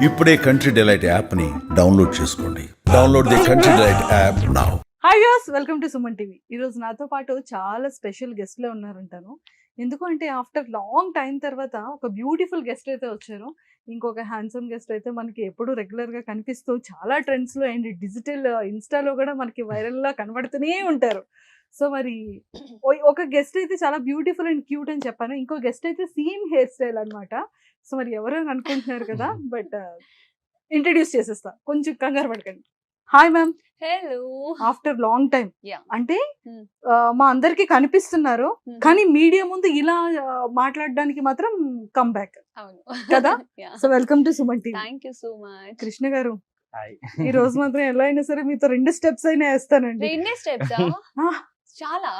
ఇప్పుడే country delight యాప్ని download చేసుకోండి. Download the country delight app now. Hi viewers, welcome to Suman TV. ఈరోజు నాతో పాటు చాలా స్పెషల్ గెస్ట్లే ఉన్నారంటాను. ఎందుకు అంటే ఆఫ్టర్ లాంగ్ టైం తర్వాత ఒక బ్యూటిఫుల్ గెస్ట్ అయితే వచ్చారు. ఇంకొక హ్యాండ్సమ్ గెస్ట్ అయితే మనకి ఎప్పుడు రెగ్యులర్గా కనిపిస్తూ చాలా ట్రెండ్స్లో అండ్ డిజిటల్ ఇన్స్టాలో కూడా మనకి వైరల్లా కనబడుతూనే ఉంటారు. సో మరి ఒక గెస్ట్ అయితే చాలా బ్యూటిఫుల్ అండ్ క్యూట్ అని చెప్పాను. ఇంకో గెస్ట్ అయితే సేమ్ హెయిర్ స్టైల్ అనమాట. సో మరి ఎవరు అని అనుకుంటున్నారు కదా, బట్ ఇంట్రడ్యూస్ చేసేస్తా, కొంచెం కంగారు పడకండి. Hi ma'am. Hello. After long time Yeah. అంటే Hmm. మా అందరికి కనిపిస్తున్నారు, Mhm. కానీ మీడియా ముందు ఇలా మాట్లాడడానికి మాత్రం కమ్ బ్యాక్ అవును కదా? So welcome to Suman TV. Thank you so much. Krishna గారు, హాయ్. ఈ రోజు మాత్రం ఎలా అయినా సరే మీతో 2 స్టెప్స్ అయినా వేస్తానండి. రెండే స్టెప్స్ Ah, చాలా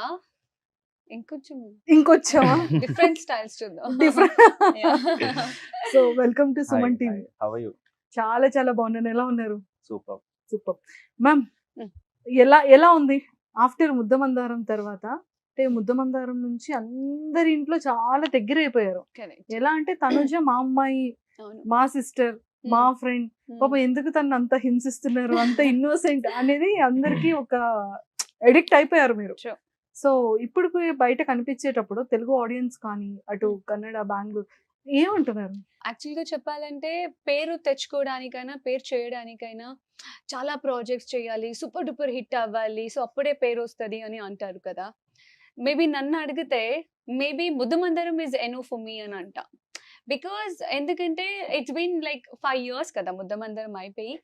ఇంకొంచెం ఇంకొచ్చావా? డిఫరెంట్ స్టైల్స్ చూద్దాం. Different. Yeah. So welcome to Suman TV. How are you? చాలా చాలా బాగున్నాను. ఎలా ఉన్నారు? సూపర్. Super ma'am. Hmm. ఎలా ఉంది ఆఫ్టర్ ముద్దమందారం తర్వాత? అంటే ముద్దమందారం నుంచి అందరి ఇంట్లో చాలా దగ్గర అయిపోయారు. Correct. ఎలా అంటే తనుజ మా అమ్మాయి, అవును. మా సిస్టర్, మా ఫ్రెండ్, పాపం ఎందుకు తను అంత హింసిస్తున్నారు, అంత ఇన్నోసెంట్ అనేది అందరికి ఒక ఎడిక్ట్ అయిపోయారు మీరు. Sure. సో ఇప్పుడు బయట కనిపించేటప్పుడు తెలుగు ఆడియన్స్ కానీ అటు కన్నడ, బెంగళూరు ఏమంటున్నారు? యాక్చువల్గా చెప్పాలంటే పేరు తెచ్చుకోవడానికైనా పేరు చేయడానికైనా చాలా ప్రాజెక్ట్స్ చేయాలి, సూపర్ డూపర్ హిట్ అవ్వాలి, సో అప్పుడే పేరు వస్తుంది అని అంటారు కదా. మేబీ నన్ను అడిగితే మేబీ ముద్దమందరం ఈజ్ ఎనో ఫర్ మీ అని అంట. బికాజ్ ఎందుకంటే ఇట్స్ బీన్ లైక్ 5 years కదా ముద్దమందరం అయిపోయి.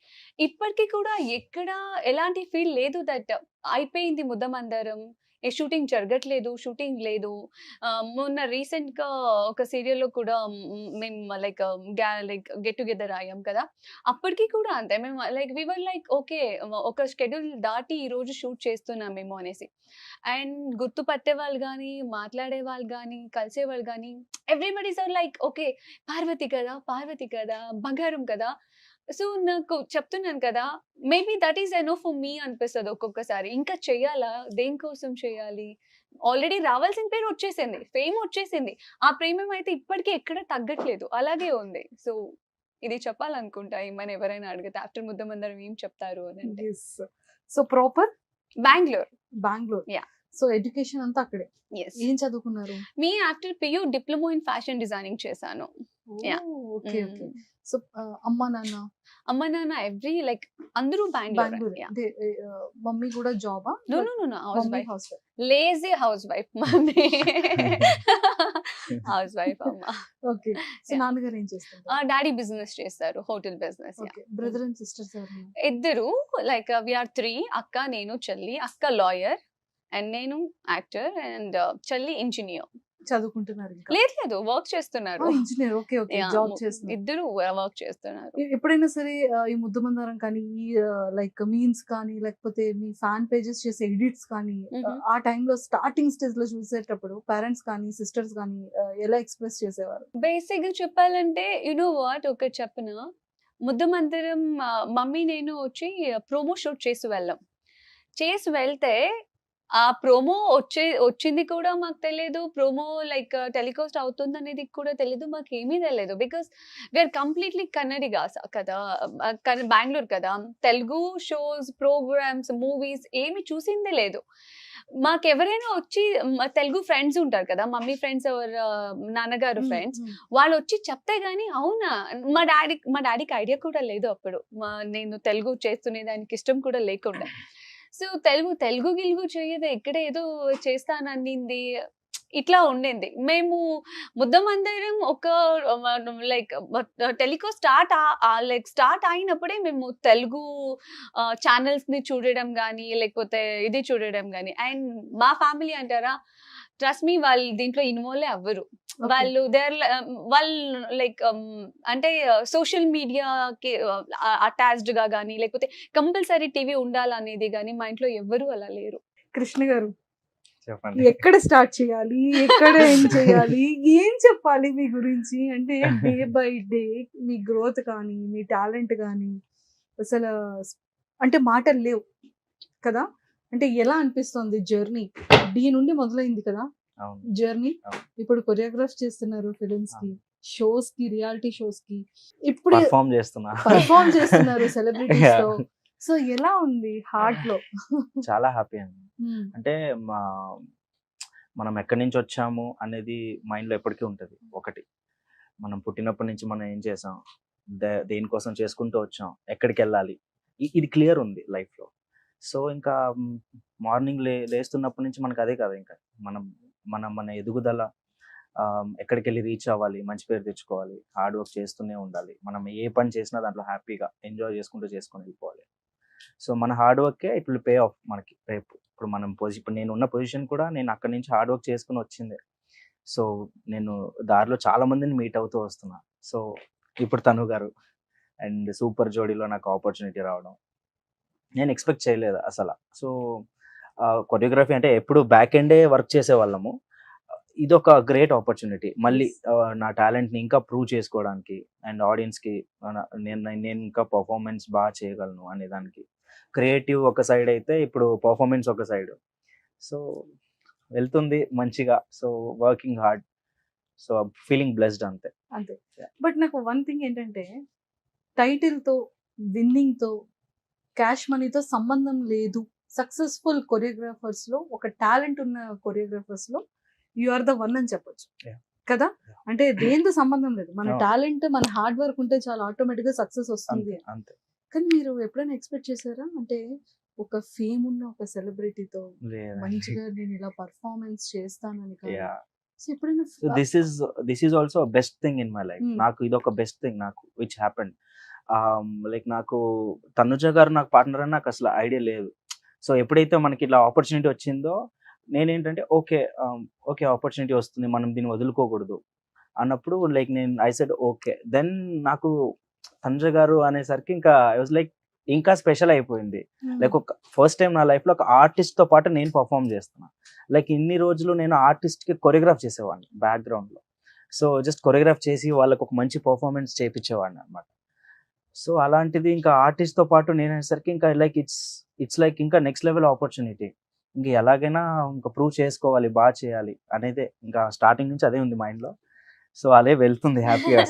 ఇప్పటికీ కూడా ఎక్కడ ఎలాంటి ఫీల్ లేదు దట్ అయిపోయింది ముద్దమందరం, ఏ షూటింగ్ జరగట్లేదు, షూటింగ్ లేదు. మొన్న రీసెంట్గా ఒక సీరియల్లో కూడా మేము లైక్ గెట్ టుగెదర్ అయ్యాం కదా, అప్పటికి కూడా అంతే. మేము లైక్ వీవర్ లైక్ ఓకే, ఒక షెడ్యూల్ దాటి ఈరోజు షూట్ చేస్తున్నాం మేము అనేసి. అండ్ గుర్తుపట్టే వాళ్ళు కానీ, మాట్లాడే వాళ్ళు కానీ, కలిసే వాళ్ళు కానీ everybody's are like okay, Parvathi కదా, బంగారం కదా. సో నాకు చెప్తున్నాను కదా, maybe that is enough for me అనిపిస్తుంది ఒక్కొక్కసారి. ఇంకా చెయ్యాలా, దేనికోసం చేయాలి? ఆల్రెడీ రావాల్సిన పేరు వచ్చేసింది, ఫేమ్ వచ్చేసింది, ఆ ప్రేమం అయితే ఇప్పటికీ ఎక్కడ తగ్గట్లేదు, అలాగే ఉంది. సో ఇది చెప్పాలనుకుంటా ఏమైనా ఎవరైనా అడిగితే ఆఫ్టర్ ముద్దమందరం ఏం చెప్తారు అని అంటే. So proper Bengaluru. Bengaluru. Yeah. So education అంతా అక్కడే. ఎస్. ఏం చదువుకున్నారు? మీ after PU diploma in fashion designing చేశాను. Yeah. Okay okay. సో అమ్మా నాన్న అమ్మ నాన్న ఎవ్రీ లైక్ అందరూ బెంగళూరు. బెంగళూరు. అంటే మమ్మీ కూడా జాబా? No housewife, housewife. Lazy housewife mummy. Housewife అమ్మ. ఓకే. So Yeah. నాన్నగారు ఏం చేస్తారు? డాడీ బిజినెస్ చేస్తారు, hotel business. Okay. Brother and sisters ఎవరు? ఇద్దరు లైక్ వీఆర్ 3, అక్క, నేను, చెల్లి. అక్క లాయర్ అండ్ నేను యాక్టర్ అండ్ చెల్లి ఇంజనీర్. చదువుకుంటున్నారు ఇంకా? లేదు వర్క్ చేస్తున్నారు. Engineer. Okay okay. Yeah, job చేస్తున్నారు. ఇద్దరు వర్క్ చేస్తున్నారు. ఎప్పుడైనా సరే ఈ ముద్దమందారం కానీ, ఈ లైక్ మీమ్స్ కానీ, లేకపోతే మీ ఫ్యాన్ పేజెస్ చేసే ఎడిట్స్ కానీ, ఆ టైంలో స్టార్టింగ్ స్టేజ్ లో చూసేటప్పుడు పేరెంట్స్ కానీ, సిస్టర్స్ కానీ ఎలా ఎక్స్ప్రెస్ చేసేవారు? బేసిక్ గా చెప్పాలంటే యునో వాట్, ఒక చెప్పిన ముద్దమందరం మమ్మీ నేను వచ్చి ప్రోమో షూట్ చేసి వెళ్తే ఆ ప్రోమో వచ్చింది కూడా మాకు తెలియదు, ప్రోమో లైక్ టెలికాస్ట్ అవుతుంది అనేది కూడా తెలియదు, మాకు ఏమీ తెలియదు. బికాస్ వీఆర్ కంప్లీట్లీ కన్నడిగా కదా, బెంగళూరు కదా. తెలుగు షోస్, ప్రోగ్రామ్స్, మూవీస్ ఏమి చూసిందే లేదు. మాకు ఎవరైనా వచ్చి తెలుగు ఫ్రెండ్స్ ఉంటారు కదా, మమ్మీ ఫ్రెండ్స్ ఎవరు, నాన్నగారు ఫ్రెండ్స్, వాళ్ళు వచ్చి చెప్తే గానీ అవునా, మా డాడీకి ఐడియా కూడా లేదు అప్పుడు. నేను తెలుగు చేస్తునే దానికి ఇష్టం కూడా లేకుండా. సో తెలుగు గిలుగు చేయదు, ఇక్కడ ఏదో చేస్తానన్నింది, ఇట్లా ఉండింది. మేము ముద్దమందరం ఒక లైక్ టెలికాస్ట్ స్టార్ట్ అయినప్పుడే మేము తెలుగు ఛానల్స్ ని చూడడం కానీ, లేకపోతే ఇది చూడడం కానీ. అండ్ మా ఫ్యామిలీ అంటారా, ట్రస్ట్ మీ, వాళ్ళు దీంట్లో ఇన్వాల్వ్ అవ్వరు. వాళ్ళు లైక్ అంటే సోషల్ మీడియాకి అటాచ్డ్ గా కానీ, లేకపోతే కంపల్సరీ టీవీ ఉండాలనేది కానీ మా ఇంట్లో ఎవ్వరూ అలా లేరు. కృష్ణ గారు, చెప్పండి. ఎక్కడ స్టార్ట్ చేయాలి, ఎక్కడ ఏం చేయాలి, ఏం చెప్పాలి మీ గురించి? అంటే day by day me growth కానీ, మీ టాలెంట్ కానీ అసలు అంటే మాటలు లేవు కదా. అంటే ఎలా అనిపిస్తుంది జర్నీ? డి నుండి మొదలైంది కదా అవును. జర్నీ. అవును. ఇప్పుడు కొరియోగ్రాఫ్ చేస్తున్నారు ఫిలిమ్స్ కి, షోస్ కి, రియాలిటీ షోస్ కి ఇప్పుడు పర్ఫామ్ చేస్తున్నా. పర్ఫామ్ చేస్తున్నారు సెలబ్రిటీస్ తో. సో ఎలా ఉంది హార్ట్ లో? చాలా హ్యాపీ అండి. అంటే మనం ఎక్కడి నుంచి వచ్చాము అనేది మైండ్లో ఎప్పటికీ ఉంటుంది. ఒకటి, మనం పుట్టినప్పటి నుంచి మనం ఏం చేసాం, దేనికోసం చేసుకుంటూ వచ్చాం, ఎక్కడికి వెళ్ళాలి, ఇది క్లియర్ ఉంది లైఫ్లో. సో ఇంకా మార్నింగ్ లేస్తున్నప్పటి నుంచి మనకు అదే కదా, ఇంకా మన ఎదుగుదల, ఎక్కడికి వెళ్ళి రీచ్ అవ్వాలి, మంచి పేరు తెచ్చుకోవాలి, హార్డ్ వర్క్ చేస్తూనే ఉండాలి. మనం ఏ పని చేసినా దాంట్లో హ్యాపీగా ఎంజాయ్ చేసుకుంటూ వెళ్ళిపోవాలి. సో మన హార్డ్ వర్కే ఇట్ విల్ పే ఆఫ్ మనకి రేపు. ఇప్పుడు నేను ఉన్న పొజిషన్ కూడా నేను అక్కడి నుంచి హార్డ్ వర్క్ చేసుకుని వచ్చిందే. సో నేను దారిలో చాలా మందిని మీట్ అవుతూ వస్తున్నా. సో ఇప్పుడు తను గారు అండ్ సూపర్ జోడీలో నాకు ఆపర్చునిటీ రావడం నేను ఎక్స్పెక్ట్ చేయలేదు అసలు. సో కొరియోగ్రఫీ అంటే ఎప్పుడు బ్యాక్ ఎండే వర్క్ చేసేవాళ్ళము. ఇది ఒక గ్రేట్ ఆపర్చునిటీ మళ్ళీ నా టాలెంట్ని ఇంకా ప్రూవ్ చేసుకోవడానికి అండ్ ఆడియన్స్కి నేను ఇంకా పర్ఫార్మెన్స్ బాగా చేయగలను అనే దానికి. క్రియేటివ్ ఒక సైడ్ అయితే ఇప్పుడు పర్ఫార్మెన్స్ ఒక సైడ్. సో వెళ్తుంది మంచిగా. So working hard. So feeling blessed అంతే. బట్ నాకు వన్ థింగ్ ఏంటంటే, టైటిల్తో, విన్నింగ్తో, క్యాష్ మనీతో సంబంధం లేదు. సక్సెస్ఫుల్ కొరియోగ్రాఫర్స్లో, ఒక టాలెంట్ ఉన్న కొరియోగ్రాఫర్స్లో యు ఆర్ ద వన్ అని చెప్పొచ్చు కదా. అంటే దేంతో సంబంధం లేదు, మన టాలెంట్, మన హార్డ్ వర్క్ ఉంటే చాలా ఆటోమేటిక్గా సక్సెస్ వస్తుంది అంతే. కానీ మీరు ఎప్పుడైనా ఎక్స్పెక్ట్ చేశారా, అంటే ఒక ఫేమ్ ఉన్న ఒక సెలబ్రిటీతో మంచిగా నేను ఇలా పర్ఫార్మెన్స్ చేస్తానని? This is also best thing in my life. నాకు ఇది ఒక బెస్ట్ థింగ్ నాకు విచ్ హ్యాపెండ్. లైక్ నాకు తనుజ గారు నాకు పార్ట్నర్ అని నాకు అసలు ఐడియా లేదు. సో ఎప్పుడైతే మనకి ఇట్లా ఆపర్చునిటీ వచ్చిందో నేనేంటంటే ఓకే ఆపర్చునిటీ వస్తుంది, మనం దీన్ని వదులుకోకూడదు అన్నప్పుడు like I said okay. Then నాకు తనుజ గారు అనేసరికి ఇంకా ఐ వాజ్ లైక్ ఇంకా స్పెషల్ అయిపోయింది. లైక్ ఒక ఫస్ట్ టైం నా లైఫ్లో ఒక ఆర్టిస్ట్తో పాటు నేను పర్ఫామ్ చేస్తున్నా. లైక్ ఇన్ని రోజులు నేను ఆర్టిస్ట్కి కొరియోగ్రాఫ్ చేసేవాడిని బ్యాక్గ్రౌండ్లో. సో జస్ట్ కొరియోగ్రాఫ్ చేసి వాళ్ళకి ఒక మంచి పర్ఫార్మెన్స్ చేయించేవాడిని అనమాట. సో అలాంటిది ఇంకా ఆర్టిస్ట్తో పాటు నేను అనేసరికి ఇంకా లైక్ ఇట్స్ లైక్ ఇంకా నెక్స్ట్ లెవెల్ ఆపర్చునిటీ. ఇంకా ఎలాగైనా ఇంకా ప్రూవ్ చేసుకోవాలి, బాగా చేయాలి అనేది ఇంకా స్టార్టింగ్ నుంచి అదే ఉంది మైండ్లో. సో అదే వెళ్తుంది హ్యాపీగా,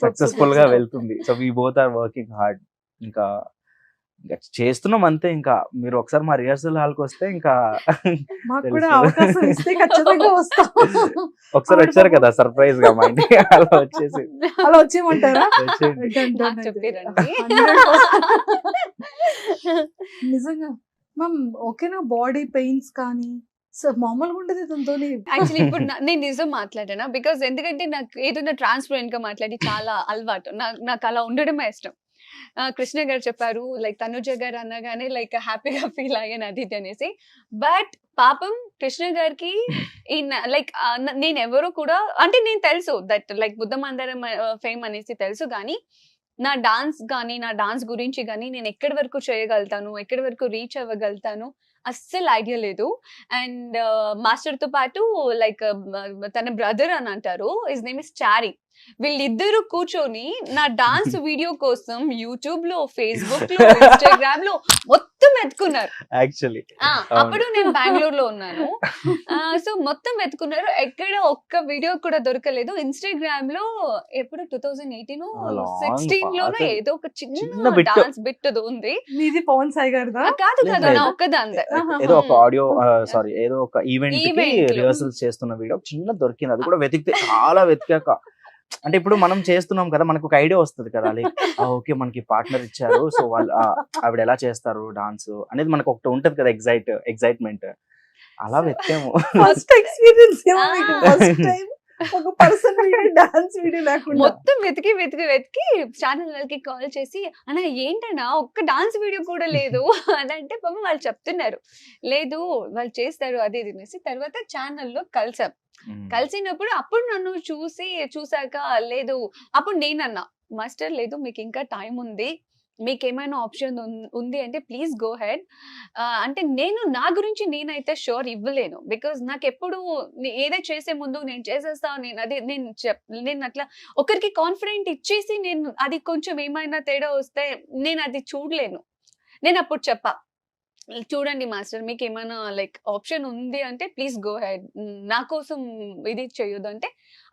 సక్సెస్ఫుల్గా వెళ్తుంది. So we both are working hard. ఇంకా చేస్తున్నాం అంతే. ఇంకా మీరు ఒకసారి మా రిహర్సల్ హాల్కి వస్తే ఇంకా ఒకసారి వచ్చారు కదా సర్ప్రైజ్ గా మా ఇంటికి, అలా వచ్చేయమంటారా? నిజంగా మ్యామ్ ఓకేనా? బాడీ పెయిన్స్ కానీ మామూలుగా ఉండదు దాంతో. యాక్చువల్లీ ఇప్పుడు నేను నిజం మాట్లాడానా, బికాస్ ఎందుకంటే నాకు ఏదైనా ట్రాన్స్పరెంట్ గా మాట్లాడి చాలా అలవాటు. నాకు అలా ఉండడమే ఇష్టం. కృష్ణ గారు చెప్పారు లైక్ తనుజ గారు అనగానే లైక్ హ్యాపీగా ఫీల్ అయ్యాను అది అనేసి. బట్ పాపం కృష్ణ గారికి లైక్ నేను ఎవరో కూడా అంటే నేను తెలుసు దట్ లైక్ బుద్ధమందరం ఫేమ్ అనేసి తెలుసు, కానీ నా డాన్స్ గురించి కానీ నేను ఎక్కడి వరకు చేయగలుగుతాను, ఎక్కడి వరకు రీచ్ అవ్వగలుగుతాను అస్సలు ఐడియా లేదు. అండ్ మాస్టర్ తో పాటు లైక్ తన బ్రదర్ అని అంటారు, హిస్ నేమ్ ఇస్ చారీ. వీళ్ళిద్దరూ కూర్చొని నా డాన్స్ వీడియో కోసం యూట్యూబ్ లో, ఫేస్బుక్ లో, ఇన్స్టాగ్రామ్ లో మొత్తం వెతుకున్నారు. యాక్చువల్లీ అప్పుడు నేను బెంగళూరు లో ఉన్నాను. సో మొత్తం వెతుకున్నారు, ఎక్కడ ఒక్క వీడియో కూడా దొరకలేదు. ఇన్స్టాగ్రామ్ లో ఎప్పుడు 2018 16 లోనో ఏదో ఒక చిన్న డాన్స్ బిట్ ఉంది. మీది పవన్ సాయి గారు కాదు నా ఒక్కదాందే. ఏదో ఒక ఆడియో సారీ ఏదో ఒక ఈవెంట్ కి రిహర్సల్స్ చేస్తున్న వీడియో చిన్న దొరికింది. అది కూడా వెతికితే చాలా వెతికాక, అంటే ఇప్పుడు మనం చేస్తున్నాం కదా, మనకు ఒక ఐడియా వస్తుంది కదా, లైక్ ఓకే మనకి పార్ట్నర్ ఇచ్చారు, సో వాళ్ళు ఆవిడ ఎలా చేస్తారు డాన్స్ అనేది మనకు ఒకటి ఉంటది కదా, ఎగ్జైట్మెంట్. అలా వెతికాము. ఫస్ట్ ఎక్స్పీరియన్స్ ఒక పర్సన్ డాన్స్ వీడియో లేకుండా మొత్తం వెతికి ఛానల్ వాళ్ళకి కాల్ చేసి అన్న ఏంటన్నా ఒక్క డాన్స్ వీడియో కూడా లేదు అదంటే పాపం వాళ్ళు చెప్తున్నారు లేదు వాళ్ళు చేస్తారు అది అనేసి. తర్వాత ఛానల్లో కలిసినప్పుడు అప్పుడు నన్ను చూసాక లేదు, అప్పుడు నేనన్నా మాస్టర్ లేదు మీకు ఇంకా టైం ఉంది, మీకు ఏమైనా ఆప్షన్ ఉంది అంటే ప్లీజ్ గో హెడ్. అంటే నేను నా గురించి నేనైతే షూర్ ఇవ్వలేను, బికాజ్ నాకు ఎప్పుడు ఏదో చేసే ముందు నేను చేసేస్తాను, నేను అట్లా ఒకరికి కాన్ఫిడెంట్ ఇచ్చేసి నేను అది కొంచెం ఏమైనా తేడా వస్తే నేను అది చూడలేను. నేను అప్పుడు చెప్పా చూడండి మాస్టర్, మీకు ఏమైనా లైక్ ఆప్షన్ ఉంది అంటే ప్లీజ్ గో హెడ్, నా కోసం ఇది చేయొద్దు అంటే,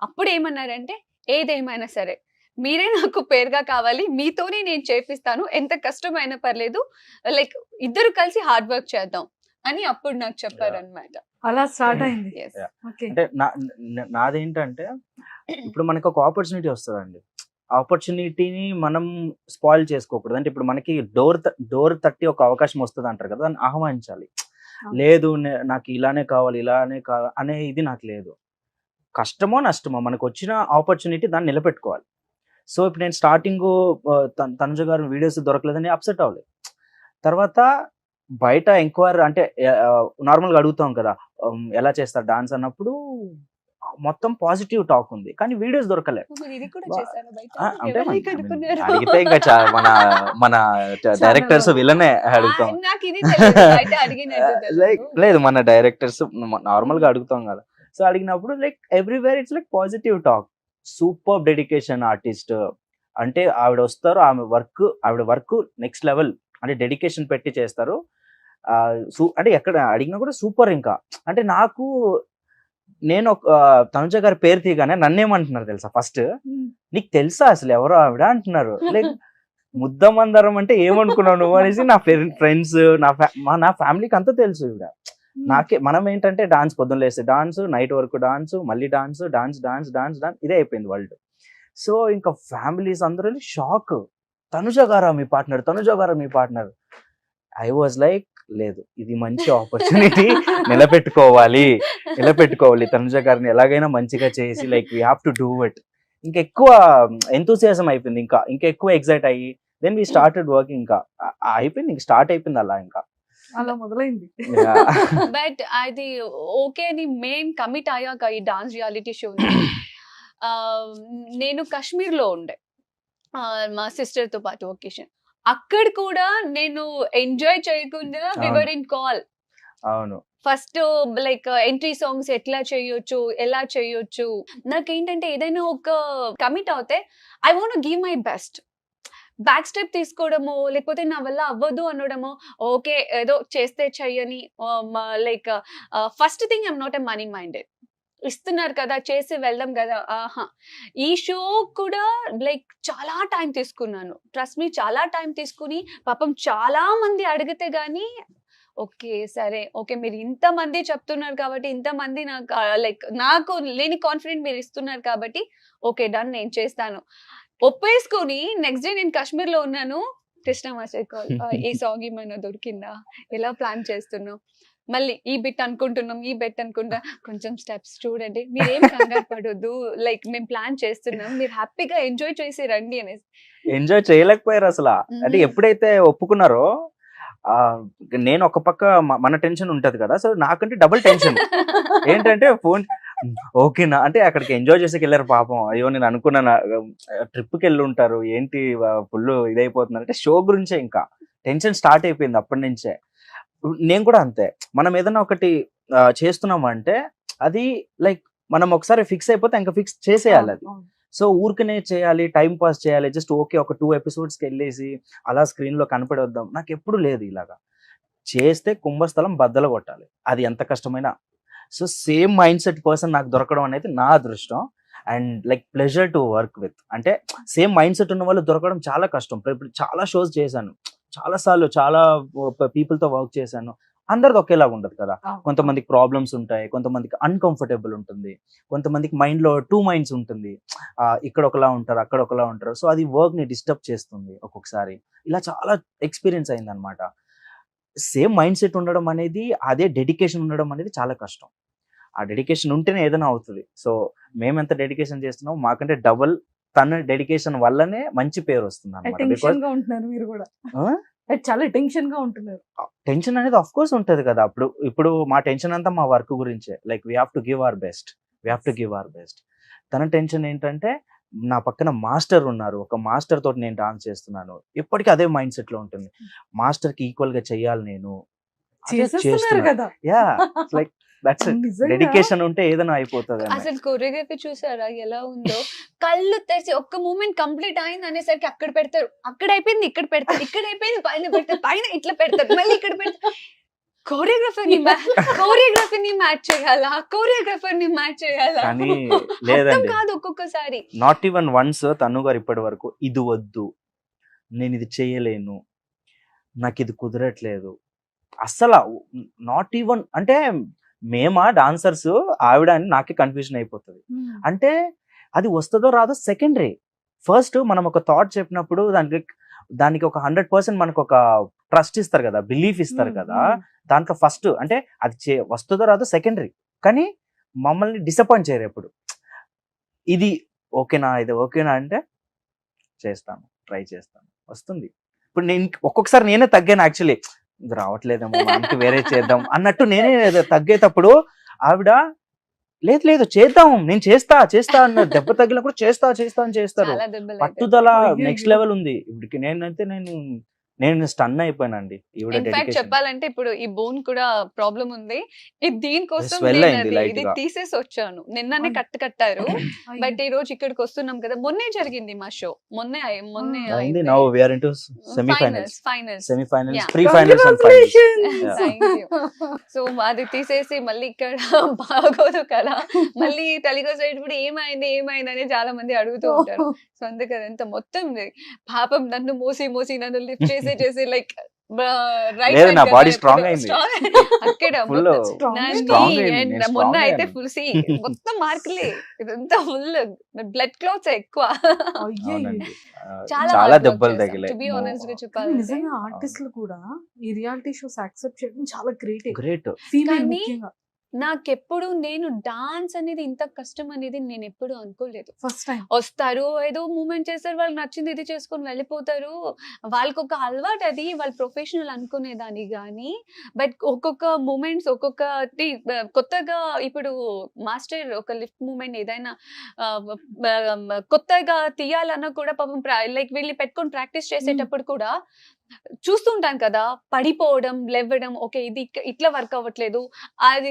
అప్పుడు ఏమన్నారంటే ఏదేమైనా సరే మీరే నాకు పేరుగా కావాలి, మీతోనే నేను చేపిస్తాను, ఎంత కష్టమైనా పర్లేదు, లైక్ ఇద్దరు కలిసి హార్డ్ వర్క్ చేద్దాం అని అప్పుడు నాకు చెప్పారనమాట. అలా స్టార్ట్ అయింది. Yes. ఓకే. అంటే నాదేంటంటే ఇప్పుడు మనకు ఒక ఆపర్చునిటీ వస్తుందండి, ఆపర్చునిటీని మనం స్పాయిల్ చేసుకోకూడదు. అంటే ఇప్పుడు మనకి డోర్ తట్టి ఒక అవకాశం వస్తుంది అంటారు కదా, దాన్ని ఆహ్వానించాలి. లేదు నాకు ఇలానే కావాలి అనే ఇది నాకు లేదు. కష్టమో నష్టమో మనకు వచ్చిన ఆపర్చునిటీ దాన్ని నిలబెట్టుకోవాలి. సో ఇప్పుడు నేను స్టార్టింగ్ తనుజ గారు వీడియోస్ దొరకలేదని అప్సెట్ అవ్వలేదు. తర్వాత బయట ఎంక్వైరీ అంటే నార్మల్గా అడుగుతాం కదా, ఎలా చేస్తారు డాన్స్ అన్నప్పుడు మొత్తం పాజిటివ్ టాక్ ఉంది, కానీ వీడియోస్ దొరకలే. ఇది కూడా వా- చేశారా బయట? అంటే ఎవరిని కనుక్కున్నారు? అడిగితే ఇంకా మన డైరెక్టర్స్ వీళ్ళనే అడుగుతాం. నాకు ఇది తెలియదు, బయట అడిగినట్టు లైక్ తెలుసు. లేదు, మన డైరెక్టర్స్ నార్మల్ గా అడుగుతాం కదా. సో అడిగినప్పుడు like everywhere it's like positive talk. Super dedication artist అంటే ఆవిడ వస్తారు, ఆవిడ వర్క్ నెక్స్ట్ లెవెల్, అంటే డెడికేషన్ పెట్టి చేస్తారు. అంటే ఎక్కడ అడిగినా కూడా సూపర్. ఇంకా అంటే నేను తనుజ గారి పేరు తీయగానే నన్నేమంటున్నారు తెలుసా, ఫస్ట్ నీకు తెలుసా అసలు ఎవరో ఆవిడ అంటున్నారు. లైక్ ముద్దమందరం అంటే ఏమనుకున్నావు నువ్వు అనేసి నా ఫ్రెండ్స్, నా ఫ్యామిలీకి అంతా తెలుసు ఈవిడ. మనం ఏంటంటే డాన్స్ పొద్దున్న లేస్తే డాన్స్, నైట్ వరకు డాన్స్, మళ్ళీ dance dance dance dance dance ఇదే అయిపోయింది వరల్డ్. సో ఇంకా ఫ్యామిలీస్ అందరూ షాక్, తనుజ గారా మీ పార్ట్నర్. ఐ వాజ్ లైక్ లేదు, ఇది మంచి ఆపర్చునిటీ, నిలబెట్టుకోవాలి తనుజ గారిని ఎలాగైనా మంచిగా చేసి like we have to do it. ఇంకా ఎక్కువ ఎంతూసియాజం అయిపోయింది, ఇంకా ఎక్కువ ఎక్సైట్ అయ్యి దెన్ వీ స్టార్టెడ్ వర్కింగ్. ఇంకా అయిపోయింది, ఇంకా స్టార్ట్ అయిపోయింది అలా. ఇంకా అలా మొదలైంది. బట్ అది ఓకే అని మెయిన్ కమిట్ అయ్యాక ఈ డాన్స్ రియాలిటీ షో నేను కాశ్మీర్లో ఉండే మా సిస్టర్ తో పాటు ఒకేషన్. అక్కడ కూడా నేను ఎంజాయ్ చేయకుండా వివర్ ఇన్ కాల్. అవును, ఫస్ట్ లైక్ ఎంట్రీ సాంగ్స్ ఎట్లా చేయొచ్చు, ఎలా చేయొచ్చు. నాకేంటంటే ఏదైనా ఒక కమిట్ అవుతే I want give my best. Back step తీసుకోవడము, లేకపోతే నా వల్ల అవ్వదు అనడము, ఓకే ఏదో చేస్తే చెయ్యని. Like first thing I'm not a money minded. ఇస్తున్నారు కదా చేసి వెళ్దాం కదా. ఈ షో కూడా లైక్ చాలా టైం తీసుకున్నాను, ట్రస్ట్ మీ, చాలా టైం తీసుకుని పాపం చాలా మంది అడిగితే గానీ ఓకే సరే ఓకే మీరు ఇంతమంది చెప్తున్నారు కాబట్టి, ఇంతమంది నాకు లేని కాన్ఫిడెంట్ మీరు ఇస్తున్నారు కాబట్టి ఓకే డన్ నేను చేస్తాను ఒప్పేసుకుని. నెక్స్ట్ డే నేను కాశ్మీర్ లో ఉన్నాను, కృష్ణ మాస్టర్ కాల్, ఈ సాంగ్ ఏమైనా దొరికిందా, ఎలా ప్లాన్ చేస్తున్నాం, మళ్ళీ ఈ బిట్ అనుకుంటున్నాం, ఈ బెట్ అనుకుంటా, కొంచెం స్టెప్స్ చూడండి, మీరేం కంగారు పడొద్దు, లైక్ మేము ప్లాన్ చేస్తున్నాం, మీరు హ్యాపీగా ఎంజాయ్ చేసి రండి అనేసి. ఎంజాయ్ చేయలేకపోయారు అసలు. అంటే ఎప్పుడైతే ఒప్పుకున్నారో నేను ఒక పక్క మన టెన్షన్ ఉంటది కదా, సో నాకంటే డబుల్ టెన్షన్. ఏంటంటే ఫోన్ ఓకేనా అంటే అక్కడికి ఎంజాయ్ చేసేకి వెళ్ళారు పాపం. అయ్యో నేను అనుకున్నాను ట్రిప్కి వెళ్ళి ఉంటారు, ఏంటి ఫుల్ ఇదైపోతున్నారు అంటే షో గురించే ఇంకా టెన్షన్ స్టార్ట్ అయిపోయింది అప్పటి నుంచే. నేను కూడా అంతే, మనం ఏదైనా ఒకటి చేస్తున్నాం అంటే అది లైక్ మనం ఒకసారి ఫిక్స్ అయిపోతే ఇంకా ఫిక్స్ చేసేయాలి అది. సో ఊరికనే చేయాలి, టైం పాస్ చేయాలి, జస్ట్ ఓకే ఒక 2 ఎపిసోడ్స్కి వెళ్ళేసి అలా స్క్రీన్లో కనపడొద్దాం, నాకు ఎప్పుడు లేదు. ఇలాగా చేస్తే కుంభస్థలం బద్దలు కొట్టాలి, అది ఎంత కష్టమైనా. So same mind set person నాకు దొరకడం అనేది నా అదృష్టం and like pleasure to work with. అంటే సేమ్ మైండ్ సెట్ ఉన్న వాళ్ళు దొరకడం చాలా కష్టం. ఇప్పుడు చాలా షోస్ చేశాను, చాలాసార్లు చాలా పీపుల్తో వర్క్ చేశాను, అందరిది ఒకేలాగా ఉండదు కదా. కొంతమందికి ప్రాబ్లమ్స్ ఉంటాయి, కొంతమందికి అన్కంఫర్టబుల్ ఉంటుంది, కొంతమందికి మైండ్లో 2 మైండ్స్ ఉంటుంది, ఇక్కడ ఒకలా ఉంటారు అక్కడ ఒకలా ఉంటారు. సో అది వర్క్ని డిస్టర్బ్ చేస్తుంది ఒక్కొక్కసారి. ఇలా చాలా ఎక్స్పీరియన్స్ అయింది అనమాట. సేమ్ మైండ్ సెట్ ఉండడం అనేది, అదే డెడికేషన్ ఉండడం అనేది చాలా కష్టం. ఆ డెడికేషన్ ఉంటేనే ఏదైనా అవుతుంది. సో మేము ఎంత డెడికేషన్ చేస్తున్నాం, మాకంటే డబుల్ తన డెడికేషన్ వల్లనే మంచి పేరు వస్తుంది అనమాట. టెన్షన్ గా ఉంటున్నారు మీరు కూడా, చాలా టెన్షన్ గా ఉంటున్నారు. టెన్షన్ అనేది ఆఫ్ కోర్స్ ఉంటది కదా. ఇప్పుడు మా టెన్షన్ అంతా మా వర్క్ గురించే. Like we have to give our best. తన టెన్షన్ ఏంటంటే నా పక్కన మాస్టర్ ఉన్నారు, ఒక మాస్టర్ తోటి నేను డాన్స్ చేస్తున్నాను, ఎప్పటికీ అదే మైండ్ సెట్ లో ఉంటుంది. మాస్టర్ కి ఈక్వల్ గా చెయ్యాలి నేను. చేస్తున్నారు కదా. యా లైక్ దట్స్ నిజంగా డెడికేషన్ ఉంటే ఏదైనా అయిపోతుంది అన్నయ్య. అసలు కొరియోగ్రఫీ చూసారా ఎలా ఉందో? కళ్ళు తెరిచి ఒక్క మూమెంట్ కంప్లీట్ అయింది అనేసరికి అక్కడ పెడతారు, అక్కడ అయిపోయింది ఇక్కడ పెడతారు, ఇక్కడ అయిపోయింది పైన పెడతారు, పైన ఇట్లా పెడతారు, మళ్ళీ ఇక్కడ పెడతారు. కోరియోగ్రఫీని మ్యాచ్ చేయాలా, కోరియోగ్రఫర్ ని మ్యాచ్ చేయాలా? కానీ అర్థం లేదండి, కాదు ఒక్కొక్కసారి. నాట్ ఈవెన్ వన్స్ తను గారు ఇప్పటి వరకు ఇది వద్దు, నేను ఇది చేయలేను, నాకు ఇది కుదరట్లేదు, అస్సలు నాట్ ఈవెన్. అంటే మేమా డాన్సర్స్, ఆవిడ అని నాకే కన్ఫ్యూజన్ అయిపోతుంది. అంటే అది వస్తుందో రాదో సెకండరీ. ఫస్ట్ మనం ఒక థాట్ చెప్పినప్పుడు దానికి ఒక 100% మనకు ఒక ట్రస్ట్ ఇస్తారు కదా, బిలీఫ్ ఇస్తారు కదా, దాంట్లో ఫస్ట్ అంటే అది వస్తుందో రాదో సెకండరీ. కానీ మమ్మల్ని డిసప్పాయింట్ చేయరు ఎప్పుడు. ఇది ఓకేనా, ఇది ఓకేనా అంటే చేస్తాను, ట్రై చేస్తాను, వస్తుంది. ఇప్పుడు నేను ఒక్కొక్కసారి నేనే తగ్గాను యాక్చువల్లీ, ఇది రావట్లేదేమో మనకి వేరే చేద్దాం అన్నట్టు నేనే తగ్గేటప్పుడు ఆవిడ లేదు లేదు చేద్దాం, నేను చేస్తా అన్న, దెబ్బ తగిలిన కూడా చేస్తా అని చేస్తారు. చాలా దెబ్బలు అయితే. పట్టుదల అయ్యయ్యో. నెక్స్ట్ లెవెల్ ఉంది ఇప్పటికి. నేను స్టన్ అయిపోయానండి ఈవిడ ఇన్ఫాక్ట్ డెడికేషన్. చెప్పాలంటే ఇప్పుడు ఈ బోన్ కూడా ప్రాబ్లం ఉంది. ఇది దీనికోసం Swell నేను అయింది light ఇది గా. తీసేసి వచ్చాను. నిన్ననే కట్టారు. బట్ ఈ రోజు ఇక్కడికి వస్తున్నాం కదా, మొన్నే జరిగింది మా షో. మొన్నే అయింది. Now we are into semifinals, Yeah. Pre finals and finals. So అది తీసేసి మళ్ళీ ఇక్కడ బాగోదు కదా, మళ్ళీ తెలుగు ఏమైంది అని చాలా మంది అడుగుతూ ఉంటారు. సో అందుకని అంత మొత్తం పాపం నన్ను మోసి నన్ను లిఫ్ట్ చేసి లైక్ లేదు, నా body strong అయింది. అక్కడ Full strong అయింది, నేను మొన్న strong అయితే అయ్యాను. ఫుల్ మొత్తం మార్కులే, ఇదంతా ఫుల్ బ్లడ్ క్లాత్స్ ఎక్కువ. అవునండి. చాలా చాలా hard work దెబ్బలు చేశాం. తగిలాయి. To be honest గా కానీ చెప్పాలంటే నిజంగా ఆర్టిస్టులు కూడా ఈ రియాలిటీ షోస్ యాక్సెప్ట్ చేయడం చాలా గ్రేట్. గ్రేట్. ఫీమేల్ కానీ ముఖ్యంగా నాకెప్పుడు నేను డాన్స్ అనేది ఇంత కష్టం అనేది నేను ఎప్పుడు అనుకోలేదు. First time. వస్తారు, ఏదో మూమెంట్ చేస్తారు, వాళ్ళకి నచ్చింది ఇది చేసుకొని వెళ్ళిపోతారు. వాళ్ళకి ఒక అలవాటు, అది వాళ్ళ ప్రొఫెషనల్ అనుకునేదాన్ని. కానీ బట్ ఒక్కొక్క మూమెంట్స్ ఒక్కొక్కటి కొత్తగా, ఇప్పుడు మాస్టర్ ఒక లిఫ్ట్ మూమెంట్ ఏదైనా కొత్తగా తీయాలన్నా కూడా పాపం లైక్ వీళ్ళు పెట్టుకొని ప్రాక్టీస్ చేసేటప్పుడు కూడా చూస్తుంటాను కదా, పడిపోవడం, లేవడం, ఓకే ఇది ఇట్లా వర్క్ అవ్వట్లేదు, అది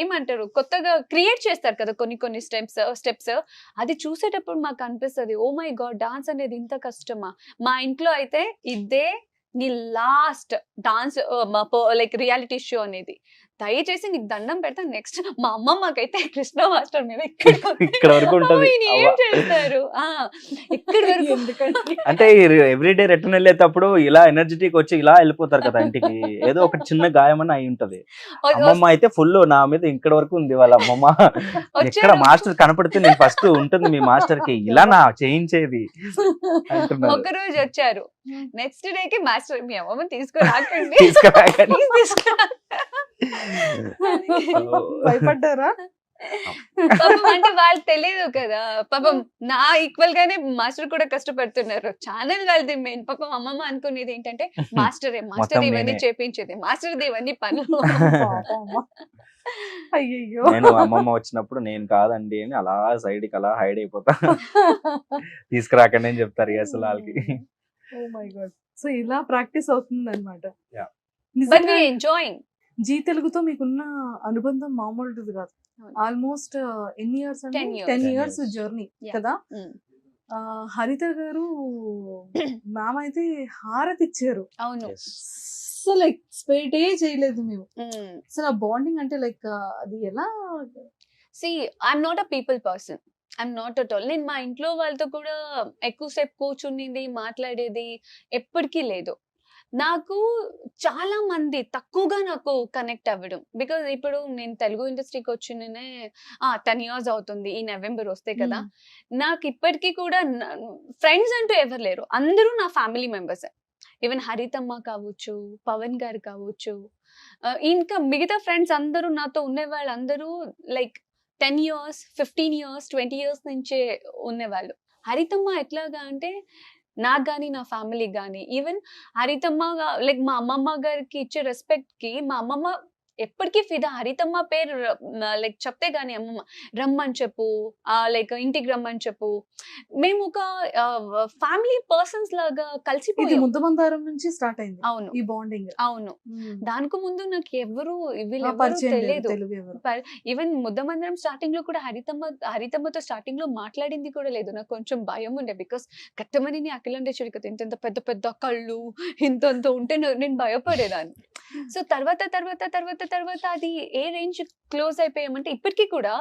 ఏమంటారు కొత్తగా క్రియేట్ చేస్తారు కదా కొన్ని స్టెప్స్. అది చూసేటప్పుడు మాకు అనిపిస్తుంది, ఓ మై గాడ్, డాన్స్ అనేది ఇంత కష్టమా. మా ఇంట్లో అయితే ఇదే నీ last dance like reality show అనేది, దయచేసి నీకు దండం పెడతా, నెక్స్ట్ మా అమ్మమ్మకైతే కృష్ణ మాస్టర్ మీద ఇక్కడ వరకు ఉంటది. ఏం చేస్తారు ఇక్కడ వరకు. ఎందుకంటే అంటే ఎవ్రీడే రిటర్న్ వెళ్ళేటప్పుడు ఇలా ఎనర్జెటిక్ వచ్చి ఇలా వెళ్ళిపోతారు కదా ఇంటికి, ఏదో ఒక చిన్న గాయమని అయి ఉంటది. అమ్మమ్మ అయితే ఫుల్ నా మీద ఇక్కడ వరకు ఉంది. వాళ్ళ అమ్మమ్మ ఎక్కడ మాస్టర్ కనపడితే నేను ఫస్ట్ ఉంటుంది మీ మాస్టర్ కి ఇలా నా చేయించేది అంటున్నారు. ఒక రోజు వచ్చారు, నెక్స్ట్ డే కి మాస్టర్ మీ అమ్మమ్మ తీసుకురాకండి తీసుకురాకండి. Please తీసుకురా. భయపడ్డారా? పాపం అంటే వాళ్ళు తెలియదు కదా, పాపం నా ఈక్వల్ గానే మాస్టర్ కూడా కష్టపడుతున్నారు. ఛానల్ వాళ్ళది మెయిన్. పాపం అమ్మమ్మ అనుకునేది ఏంటంటే మాస్టర్ మొత్తం ఇవన్నీ నేనే. చేపించేది, మాస్టర్ ఇవన్నీ పనులు. అయ్యయ్యో. నేను అమ్మమ్మ వచ్చినప్పుడు నేను కాదండి అని అలా సైడ్ కి అలా హైడ్ అయిపోతా. తీసుకురాకండి అని చెప్తారు అసలు వాళ్ళకి. Oh my god. సో ఇలా ప్రాక్టీస్ అవుతుంది అనమాట. Yeah. But we enjoying. Zee తెలుగుతో మీకున్న అనుబంధం మామూలుది కాదు. అవును. ఆల్మోస్ట్ ఎన్ని ఇయర్స్ అంటే 10 years. 10 10 years years. Journey Yeah. కదా. హరిత గారు మ్యామ్ అయితే హారతి ఇచ్చారు. అవును. అసలు ఎక్స్పెక్టే చేయలేదు మేము. అసలు ఆ బాండింగ్ అంటే లైక్ అది ఎలా? See I'm not a people person, I'm not at all. నేను మా ఇంట్లో వాళ్ళతో కూడా ఎక్కువసేపు కూర్చునింది మాట్లాడేది ఎప్పటికీ లేదు. నాకు చాలా మంది తక్కువగా నాకు కనెక్ట్ అవ్వడం, బికాజ్ ఇప్పుడు నేను తెలుగు ఇండస్ట్రీకి వచ్చిననే 10 years అవుతుంది, ఈ నవంబర్ వస్తే కదా. నాకు ఇప్పటికీ కూడా ఫ్రెండ్స్ అంటూ ఎవరు లేరు, అందరూ నా ఫ్యామిలీ మెంబర్స్. ఈవెన్ హరితమ్మ కావచ్చు, పవన్ గారు కావచ్చు, ఇంకా మిగతా ఫ్రెండ్స్ అందరూ నాతో ఉండే వాళ్ళు అందరూ లైక్ 10 years, 15 years, 20 years నుంచే ఉండేవాళ్ళు. హరితమ్మ ఎట్లాగా అంటే నాకు కానీ నా ఫ్యామిలీకి కానీ, ఈవెన్ హరితమ్మ లైక్ మా అమ్మమ్మ గారికి ఇచ్చే రెస్పెక్ట్ కి మా అమ్మమ్మ ఎప్పటికీ ఫిదా. హరితమ్మ పేరు లైక్ చెప్తే గానీ అమ్మమ్మ రమ్మని చెప్పు, లైక్ ఇంటికి రమ్మని చెప్పు. మేము ఒక ఫ్యామిలీ పర్సన్స్ లాగా ఇది కలిసిపోయాం. ముద్దమందారం నుంచి స్టార్ట్ అయింది అవును ఈ బాండింగ్. అవును. దానికి ముందు నాకు ఎవరు వీళ్ళెవరు పరిచయం లేదు తెలియదు. తెలుగు ఎవరు. ఈవెన్ ముద్దమందిరం స్టార్టింగ్ లో కూడా హరితమ్మతో స్టార్టింగ్ లో మాట్లాడింది కూడా లేదు. నాకు కొంచెం భయం ఉండే, బికాస్ కట్టమని అఖిలండేశ్వరి కదా ఇంత పెద్ద పెద్ద కళ్ళు ఇంత ఉంటే నేను భయపడేదాన్ని. సో తర్వాత తర్వాత తర్వాత తర్వాత అది ఏ రేంజ్ క్లోజ్ అయిపోయామంటే ఇప్పటికీ కూడా